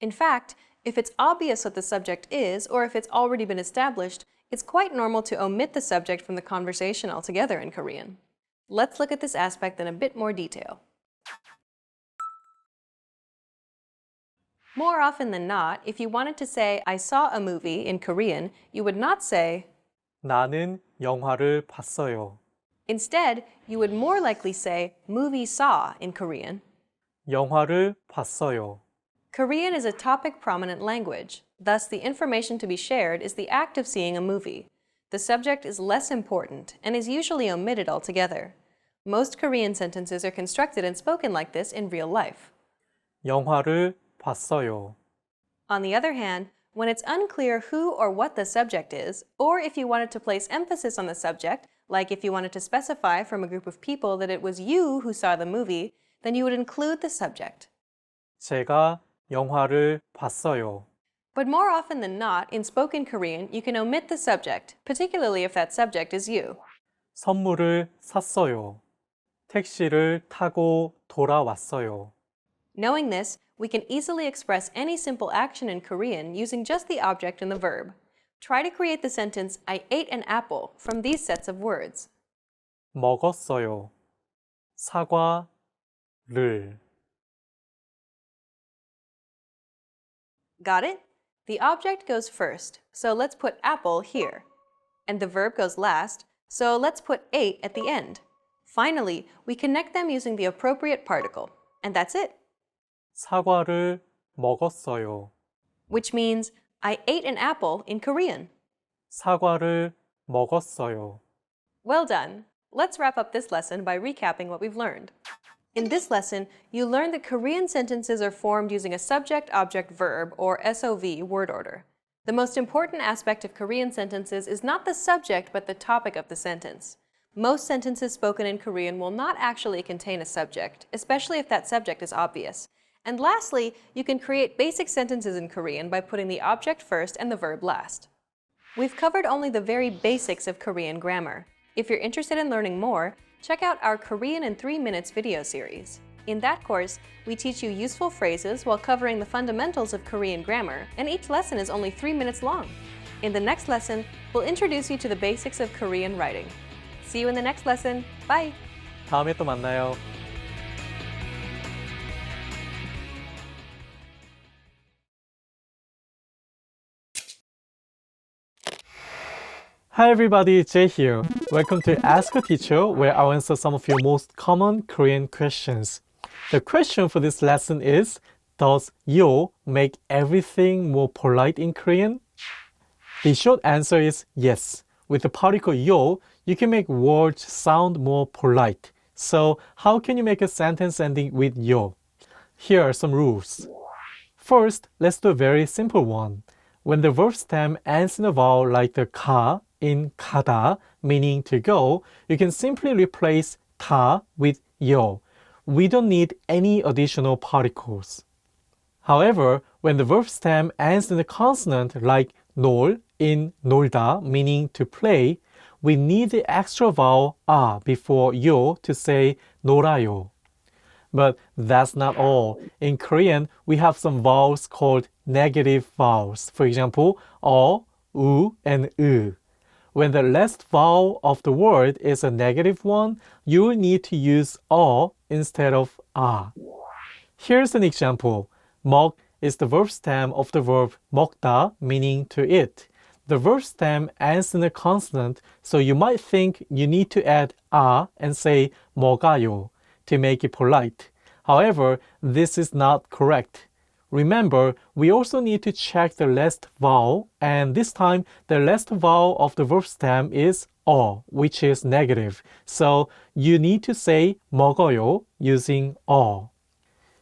In fact, if it's obvious what the subject is, or if it's already been established, it's quite normal to omit the subject from the conversation altogether in Korean. Let's look at this aspect in a bit more detail. More often than not, if you wanted to say I saw a movie in Korean, you would not say 나는 영화를 봤어요. Instead, you would more likely say movie saw in Korean. 영화를 봤어요. Korean is a topic-prominent language. Thus, the information to be shared is the act of seeing a movie. The subject is less important and is usually omitted altogether. Most Korean sentences are constructed and spoken like this in real life. 영화를 봤어요. On the other hand, when it's unclear who or what the subject is, or if you wanted to place emphasis on the subject, like if you wanted to specify from a group of people that it was you who saw the movie, then you would include the subject. 제가 영화를 봤어요. But more often than not, in spoken Korean, you can omit the subject, particularly if that subject is you. 선물을 샀어요. 택시를 타고 돌아왔어요. Knowing this, we can easily express any simple action in Korean using just the object and the verb. Try to create the sentence, I ate an apple, from these sets of words. 먹었어요. 사과를. Got it? The object goes first, so let's put apple here. And the verb goes last, so let's put ate at the end. Finally, we connect them using the appropriate particle. And that's it. 사과를 먹었어요. Which means, I ate an apple in Korean. 사과를 먹었어요. Well done. Let's wrap up this lesson by recapping what we've learned. In this lesson, you learned that Korean sentences are formed using a subject-object-verb, or SOV, word order. The most important aspect of Korean sentences is not the subject, but the topic of the sentence. Most sentences spoken in Korean will not actually contain a subject, especially if that subject is obvious. And lastly, you can create basic sentences in Korean by putting the object first and the verb last. We've covered only the very basics of Korean grammar. If you're interested in learning more, check out our Korean in 3 Minutes video series. In that course, we teach you useful phrases while covering the fundamentals of Korean grammar, and each lesson is only 3 minutes long. In the next lesson, we'll introduce you to the basics of Korean writing. See you in the next lesson. Bye! 다음에 또 만나요. Hi everybody, Jay here. Welcome to Ask a Teacher, where I'll answer some of your most common Korean questions. The question for this lesson is, does yo make everything more polite in Korean? The short answer is yes. With the particle yo, you can make words sound more polite. So how can you make a sentence ending with yo? Here are some rules. First, let's do a very simple one. When the verb stem ends in a vowel like the ka in 가다, meaning to go, you can simply replace 다 with yo. We don't need any additional particles. However, when the verb stem ends in a consonant like 놀 in 놀다, meaning to play, we need the extra vowel 아 before yo to say 놀아요. But that's not all. In Korean, we have some vowels called negative vowels. For example, u, and 으. When the last vowel of the word is a negative one, you will need to use instead of 아. Here's an example. 먹 is the verb stem of the verb 먹다, meaning to eat. The verb stem ends in a consonant, so you might think you need to add 아 and say 먹어요 to make it polite. However, this is not correct. Remember, we also need to check the last vowel, and this time the last vowel of the verb stem is which is negative. So you need to say 먹어요 using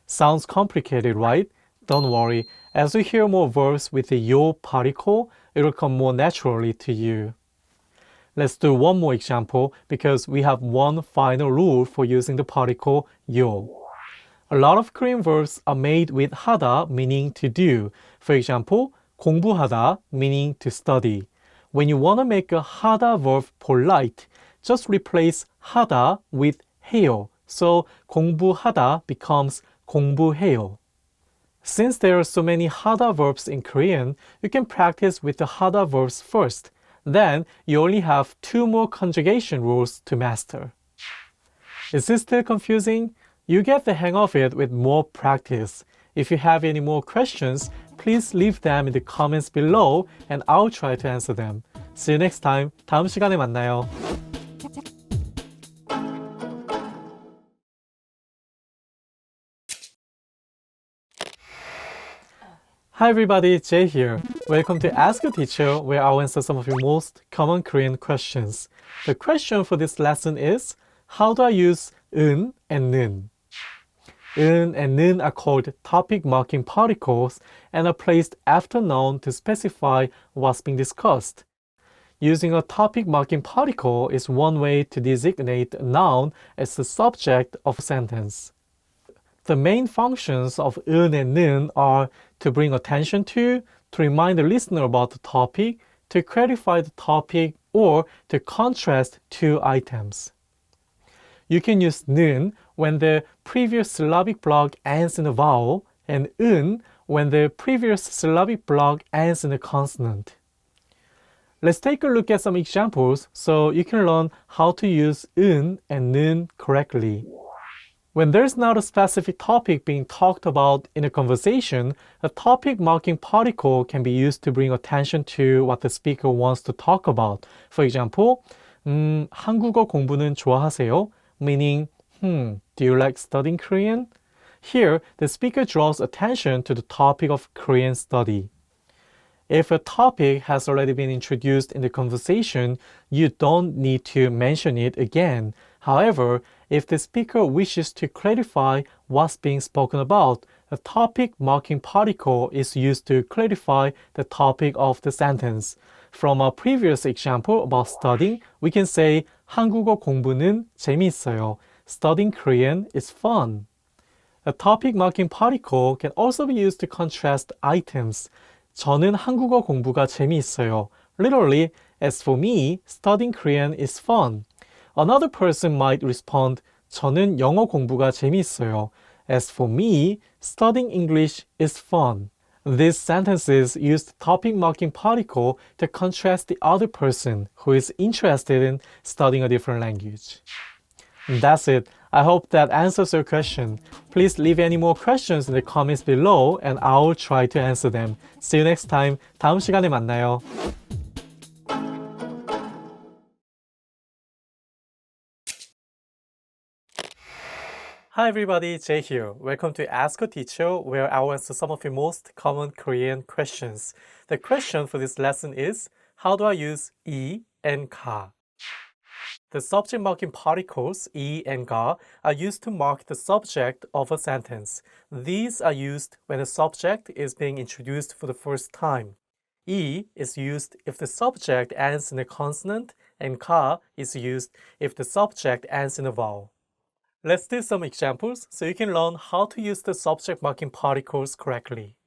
Sounds complicated, right? Don't worry. As you hear more verbs with the yo particle, it will come more naturally to you. Let's do one more example because we have one final rule for using the particle yo. A lot of Korean verbs are made with 하다, meaning to do. For example, 공부하다, meaning to study. When you want to make a 하다 verb polite, just replace 하다 with 해요. So 공부하다 becomes 공부해요. Since there are so many 하다 verbs in Korean, you can practice with the 하다 verbs first. Then you only have 2 more conjugation rules to master. Is this still confusing? You get the hang of it with more practice. If you have any more questions, please leave them in the comments below and I'll try to answer them. See you next time. 다음 시간에 만나요. Hi everybody, Jay here. Welcome to Ask a Teacher, where I'll answer some of your most common Korean questions. The question for this lesson is, how do I use 은 and 는? 은 and 는 are called topic marking particles and are placed after noun to specify what's being discussed. Using a topic marking particle is one way to designate a noun as the subject of a sentence. The main functions of 은 and 는 are to bring attention to remind the listener about the topic, to clarify the topic, or to contrast two items. You can use 는 when the previous syllabic block ends in a vowel, and 은 when the previous syllabic block ends in a consonant. Let's take a look at some examples so you can learn how to use 은 and 는 correctly. When there's not a specific topic being talked about in a conversation, a topic marking particle can be used to bring attention to what the speaker wants to talk about. For example, 한국어 공부는 좋아하세요? Meaning, do you like studying Korean? Here, the speaker draws attention to the topic of Korean study. If a topic has already been introduced in the conversation, you don't need to mention it again. However, if the speaker wishes to clarify what's being spoken about, a topic marking particle is used to clarify the topic of the sentence. From our previous example about studying, we can say 한국어 공부는 재미있어요. Studying Korean is fun. A topic marking particle can also be used to contrast items. 저는 한국어 공부가 재미있어요. Literally, as for me, studying Korean is fun. Another person might respond, 저는 영어 공부가 재미있어요. As for me, studying English is fun. These sentences use the topic marking particle to contrast the other person who is interested in studying a different language. That's it. I hope that answers your question. Please leave any more questions in the comments below and I'll try to answer them. See you next time. 다음 시간에 만나요. Hi everybody, Jay here. Welcome to Ask a Teacher, where I will answer some of your most common Korean questions. The question for this lesson is, how do I use 이 and 가? The subject marking particles 이 and 가 are used to mark the subject of a sentence. These are used when a subject is being introduced for the first time. 이 is used if the subject ends in a consonant, and 가 is used if the subject ends in a vowel. Let's do some examples so you can learn how to use the subject marking particles correctly.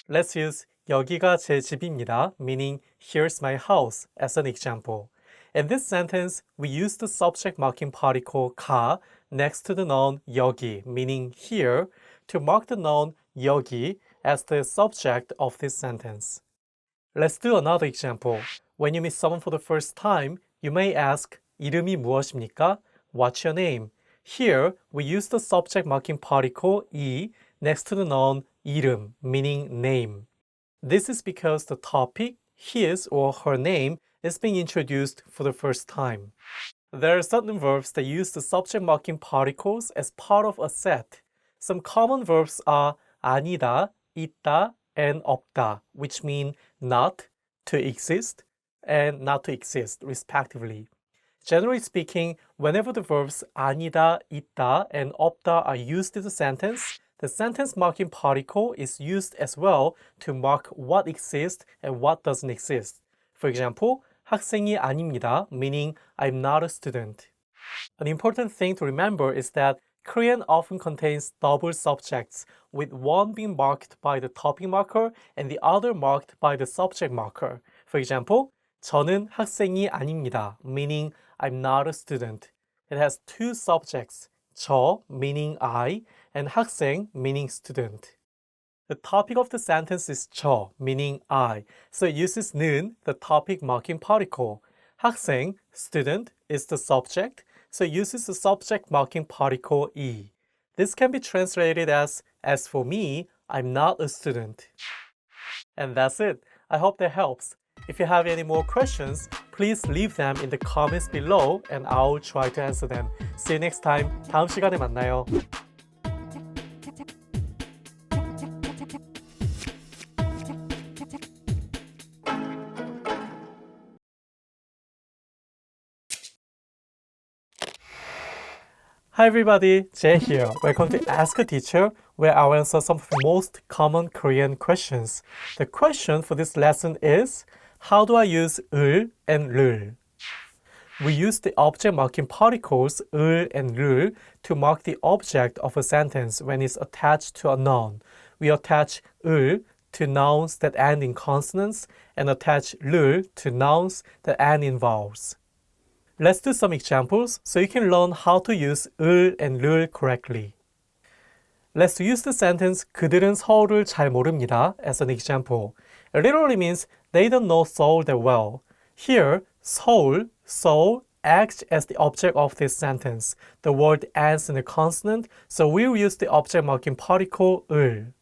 Let's use 여기가 제 집입니다, meaning here's my house, as an example. In this sentence, we use the subject marking particle 가 next to the noun 여기, meaning here, to mark the noun 여기 as the subject of this sentence. Let's do another example. When you meet someone for the first time, you may ask, 이름이 무엇입니까? What's your name? Here, we use the subject marking particle 이 next to the noun 이름, meaning name. This is because the topic, his or her name, is being introduced for the first time. There are certain verbs that use the subject marking particles as part of a set. Some common verbs are 아니다, 있다, and 없다, which mean not, to exist, and not to exist, respectively. Generally speaking, whenever the verbs 아니다, 있다, and 없다 are used in the sentence marking particle is used as well to mark what exists and what doesn't exist. For example, 학생이 아닙니다, meaning I'm not a student. An important thing to remember is that Korean often contains double subjects, with one being marked by the topic marker and the other marked by the subject marker. For example, 저는 학생이 아닙니다, meaning I'm not a student. It has two subjects, 저, meaning I, and 학생, meaning student. The topic of the sentence is 저, meaning I, so it uses 는, the topic marking particle. 학생, student, is the subject, so it uses the subject marking particle 이. This can be translated as for me, I'm not a student. And that's it. I hope that helps. If you have any more questions, please leave them in the comments below and I'll try to answer them. See you next time. 다음 시간에 만나요. Hi everybody, Jay here. Welcome to Ask a Teacher, where I'll answer some of the most common Korean questions. The question for this lesson is, how do I use 을 and 를? We use the object marking particles 을 and 를 to mark the object of a sentence when it's attached to a noun. We attach 을 to nouns that end in consonants and attach 를 to nouns that end in vowels. Let's do some examples so you can learn how to use 을 and 를 correctly. Let's use the sentence 그들은 서울을 잘 모릅니다 as an example. It literally means they don't know Seoul that well. Here, Seoul acts as the object of this sentence. The word ends in a consonant, so we'll use the object marking particle 을.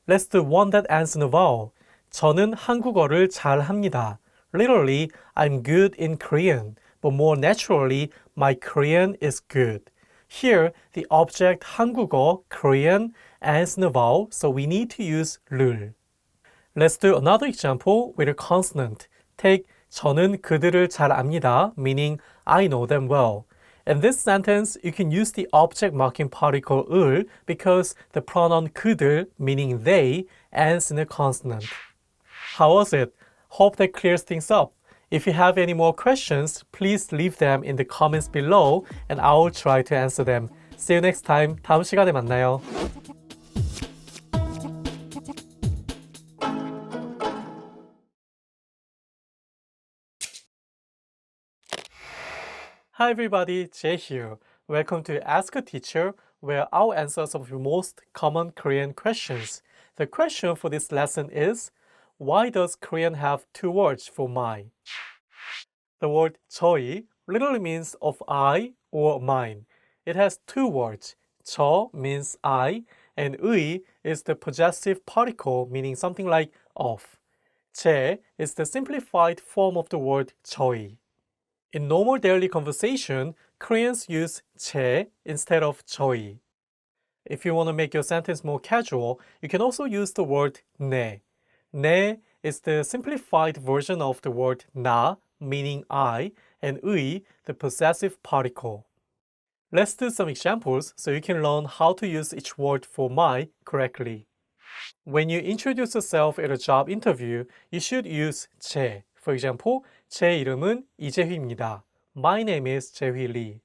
Let's do one that ends in a vowel. 저는 한국어를 잘 합니다. Literally, I'm good in Korean. But more naturally, my Korean is good. Here, the object 한국어, Korean, ends in a vowel, so we need to use 를. Let's do another example with a consonant. Take 저는 그들을 잘 압니다, meaning I know them well. In this sentence, you can use the object marking particle 을 because the pronoun 그들, meaning they, ends in a consonant. How was it? Hope that clears things up. If you have any more questions, please leave them in the comments below and I'll try to answer them. See you next time. 다음 시간에 만나요. Hi everybody, Jay here. Welcome to Ask a Teacher, where I'll answer some of your most common Korean questions. The question for this lesson is, why does Korean have two words for my? The word 저희 literally means of I or mine. It has two words. 저 means I, and 의 is the possessive particle meaning something like of. 제 is the simplified form of the word 저희. In normal daily conversation, Koreans use 제 instead of 저희. If you want to make your sentence more casual, you can also use the word 네. 네 is the simplified version of the word 나, meaning I, and 의, the possessive particle. Let's do some examples so you can learn how to use each word for my correctly. When you introduce yourself at a job interview, you should use 제. For example, 제 이름은 이재휘입니다. My name is Jae Lee.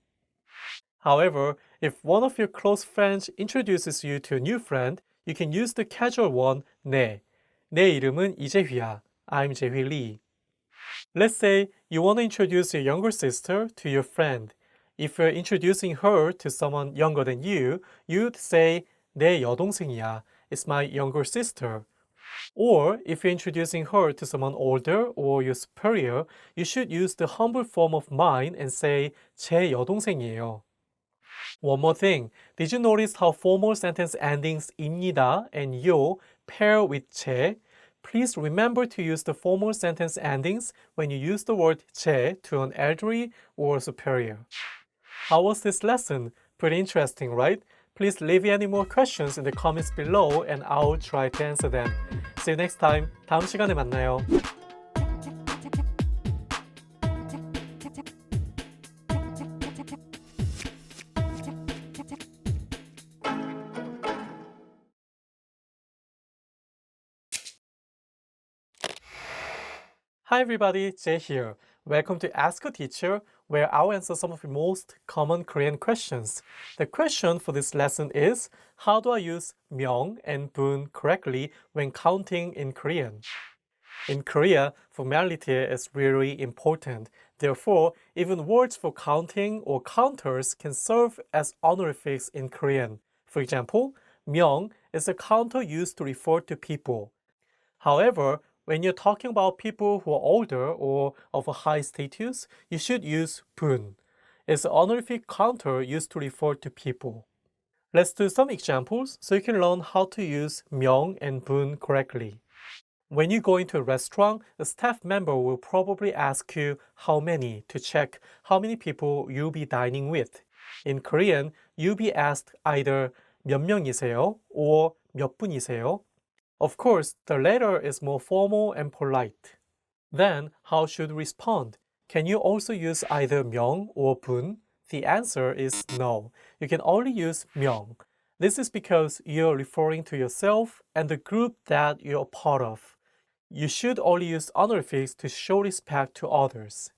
However, if one of your close friends introduces you to a new friend, you can use the casual one, 네. 내 이름은 이재휘야. I'm Jae Lee. Let's say you want to introduce your younger sister to your friend. If you're introducing her to someone younger than you, you'd say, 내 여동생이야. It's my younger sister. Or if you're introducing her to someone older or your superior, you should use the humble form of mine and say, 제 여동생이에요. One more thing. Did you notice how formal sentence endings 입니다 and 요 pair with 제? Please remember to use the formal sentence endings when you use the word 제 to an elderly or superior. How was this lesson? Pretty interesting, right? Please leave any more questions in the comments below and I'll try to answer them. See you next time. 다음 시간에 만나요. Hi everybody, Jay here. Welcome to Ask a Teacher, where I'll answer some of the most common Korean questions. The question for this lesson is, how do I use 명 and 분 correctly when counting in Korean? In Korea, formality is really important. Therefore, even words for counting or counters can serve as honorifics in Korean. For example, 명 is a counter used to refer to people. However, when you're talking about people who are older or of a high status, you should use 분. It's an honorific counter used to refer to people. Let's do some examples so you can learn how to use 명 and 분 correctly. When you go into a restaurant, a staff member will probably ask you how many to check how many people you'll be dining with. In Korean, you'll be asked either 몇 명이세요 or 몇 분이세요. Of course, the latter is more formal and polite. Then, how should we respond? Can you also use either 명 or 분? The answer is no. You can only use 명. This is because you're referring to yourself and the group that you're a part of. You should only use honorifics to show respect to others.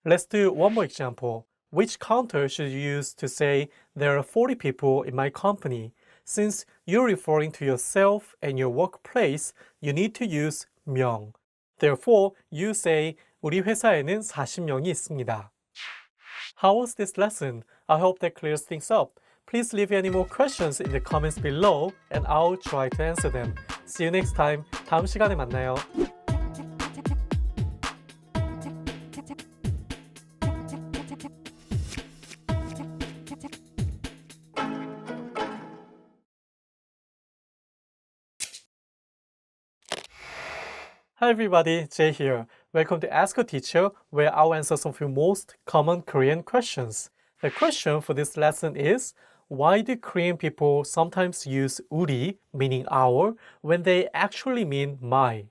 Let's do one more example. Which counter should you use to say, there are 40 people in my company? Since you're referring to yourself and your workplace, you need to use 명. Therefore, you say, 우리 회사에는 40명이 있습니다. How was this lesson? I hope that clears things up. Please leave any more questions in the comments below and I'll try to answer them. See you next time. 다음 시간에 만나요. Hi everybody, Jay here. Welcome to Ask a Teacher, where I'll answer some of your most common Korean questions. The question for this lesson is, why do Korean people sometimes use 우리, meaning our, when they actually mean my?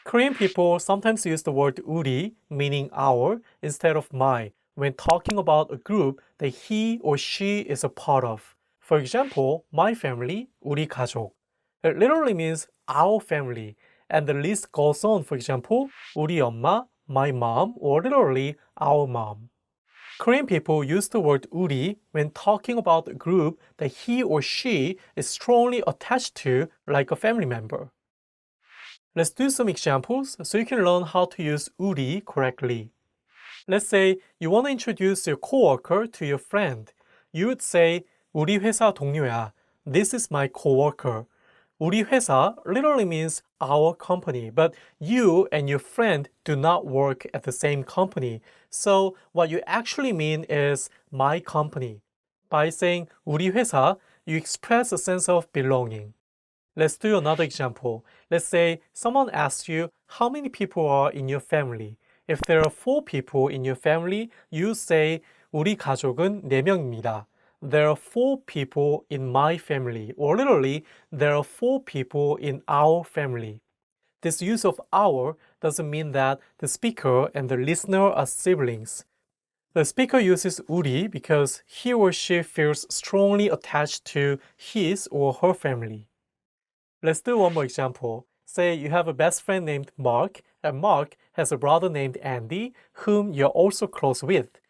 Korean people sometimes use the word 우리, meaning our, instead of my, when talking about a group that he or she is a part of. For example, my family, 우리 가족. It literally means our family. And the list goes on, for example, 우리 엄마, my mom, or literally our mom. Korean people use the word 우리 when talking about a group that he or she is strongly attached to, like a family member. Let's do some examples so you can learn how to use 우리 correctly. Let's say you want to introduce your coworker to your friend. You would say, 우리 회사 동료야. This is my coworker. 우리 회사 literally means our company, but you and your friend do not work at the same company. So what you actually mean is my company. By saying 우리 회사, you express a sense of belonging. Let's do another example. Let's say someone asks you how many people are in your family. If there are 4 people in your family, you say 우리 가족은 4명입니다. There are 4 people in my family. Or literally, there are 4 people in our family. This use of our doesn't mean that the speaker and the listener are siblings. The speaker uses 우리 because he or she feels strongly attached to his or her family. Let's do one more example. Say you have a best friend named Mark, and Mark has a brother named Andy, whom you're also close with.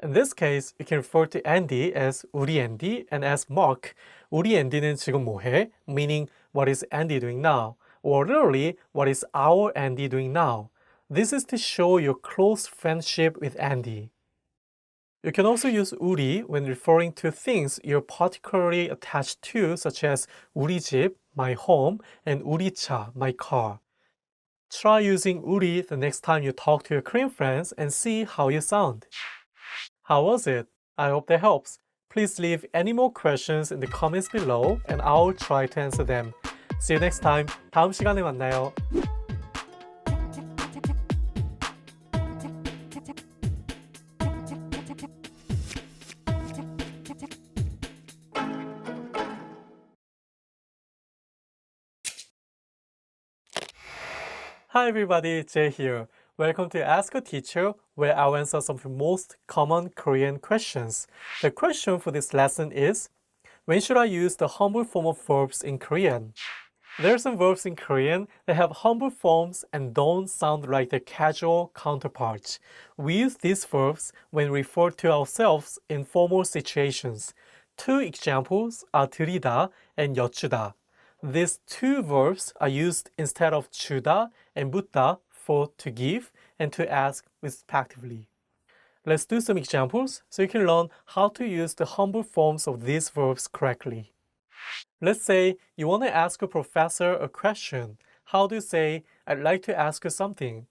In this case, you can refer to Andy as 우리 Andy and as Mark, 우리 Andy는 지금 뭐해? Meaning, what is Andy doing now? Or literally, what is our Andy doing now? This is to show your close friendship with Andy. You can also use 우리 when referring to things you're particularly attached to, such as 우리 집, my home, and 우리 차, my car. Try using 우리 the next time you talk to your Korean friends and see how you sound. How was it? I hope that helps. Please leave any more questions in the comments below and I'll try to answer them. See you next time. 다음 시간에 만나요. Hi everybody, Jay here. Welcome to Ask a Teacher, where I'll answer some of the most common Korean questions. The question for this lesson is, when should I use the humble form of verbs in Korean? There are some verbs in Korean that have humble forms and don't sound like their casual counterparts. We use these verbs when we refer to ourselves in formal situations. 2 examples are 들이다 and 여쭈다. These 2 verbs are used instead of 주다 and 묻다 for to give and to ask respectively. Let's do some examples so you can learn how to use the humble forms of these verbs correctly. Let's say you want to ask a professor a question. How do you say, I'd like to ask you something?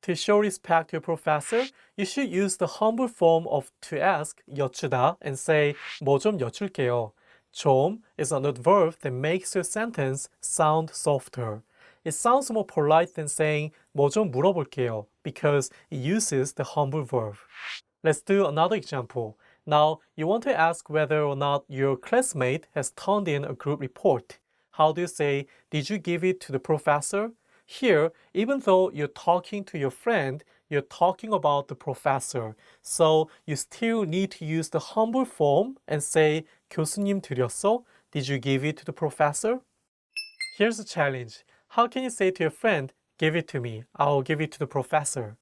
To show respect to your professor, you should use the humble form of to ask, 여쭈다, and say, 뭐 좀 여쭐게요. 좀 is another verb that makes your sentence sound softer. It sounds more polite than saying 뭐 좀 물어볼게요 because it uses the humble verb. Let's do another example. Now, you want to ask whether or not your classmate has turned in a group report. How do you say, did you give it to the professor? Here, even though you're talking to your friend, you're talking about the professor. So you still need to use the humble form and say, 교수님 드렸어? Did you give it to the professor? Here's a challenge. How can you say to your friend, give it to me, I'll give it to the professor?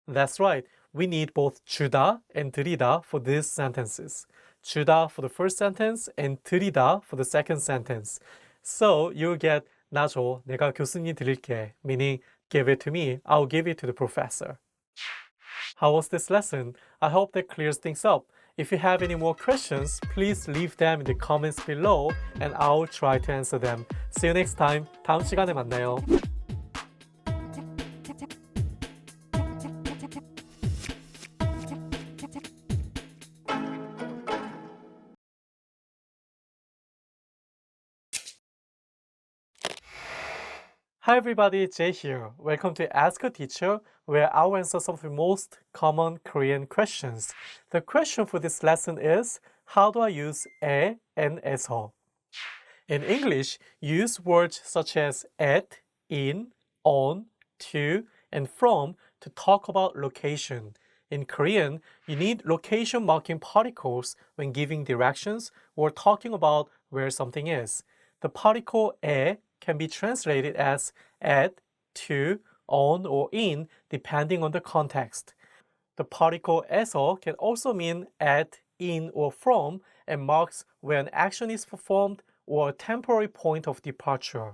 That's right. We need both 주다 and 드리다 for these sentences. 주다 for the first sentence and 드리다 for the second sentence. So you'll get 나 줘, 내가 교수님 드릴게, meaning give it to me, I'll give it to the professor. How was this lesson? I hope that clears things up. If you have any more questions, please leave them in the comments below and I'll try to answer them. See you next time. 다음 시간에 만나요. Hi everybody, Jay here. Welcome to Ask a Teacher, where I'll answer some of the most common Korean questions. The question for this lesson is, how do I use 에 and 에서? In English, you use words such as at, in, on, to, and from to talk about location. In Korean, you need location marking particles when giving directions or talking about where something is. The particle 에 can be translated as at, to, on, or in, depending on the context. The particle 에서 can also mean at, in, or from, and marks where an action is performed or a temporary point of departure.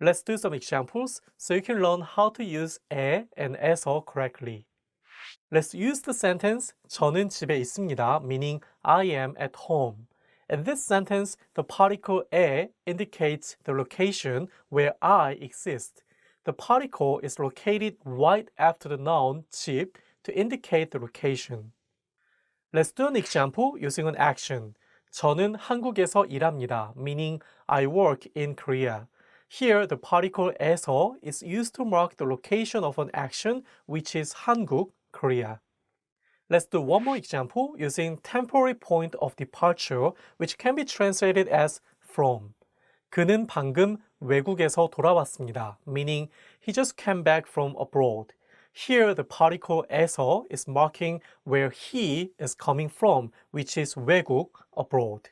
Let's do some examples so you can learn how to use 에 and 에서 correctly. Let's use the sentence 저는 집에 있습니다, meaning I am at home. In this sentence, the particle 에 indicates the location where I exist. The particle is located right after the noun 집 to indicate the location. Let's do an example using an action. 저는 한국에서 일합니다, meaning I work in Korea. Here, the particle 에서 is used to mark the location of an action, which is 한국, Korea. Let's do one more example using temporary point of departure, which can be translated as from. 그는 방금 외국에서 돌아왔습니다, meaning he just came back from abroad. Here, the particle 에서 is marking where he is coming from, which is 외국, abroad.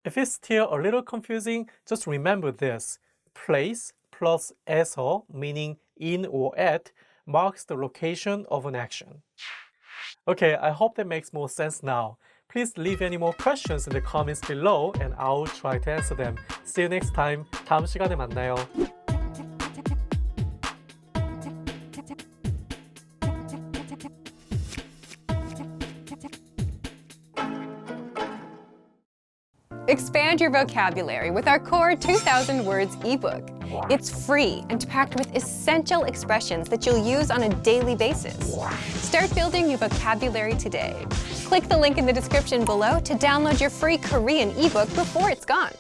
If it's still a little confusing, just remember this. Place plus 에서, meaning in or at, marks the location of an action. Okay, I hope that makes more sense now. Please leave any more questions in the comments below and I'll try to answer them. See you next time. 다음 시간에 만나요. Expand your vocabulary with our core 2,000 words ebook. It's free and packed with essential expressions that you'll use on a daily basis. Start building your vocabulary today. Click the link in the description below to download your free Korean ebook before it's gone.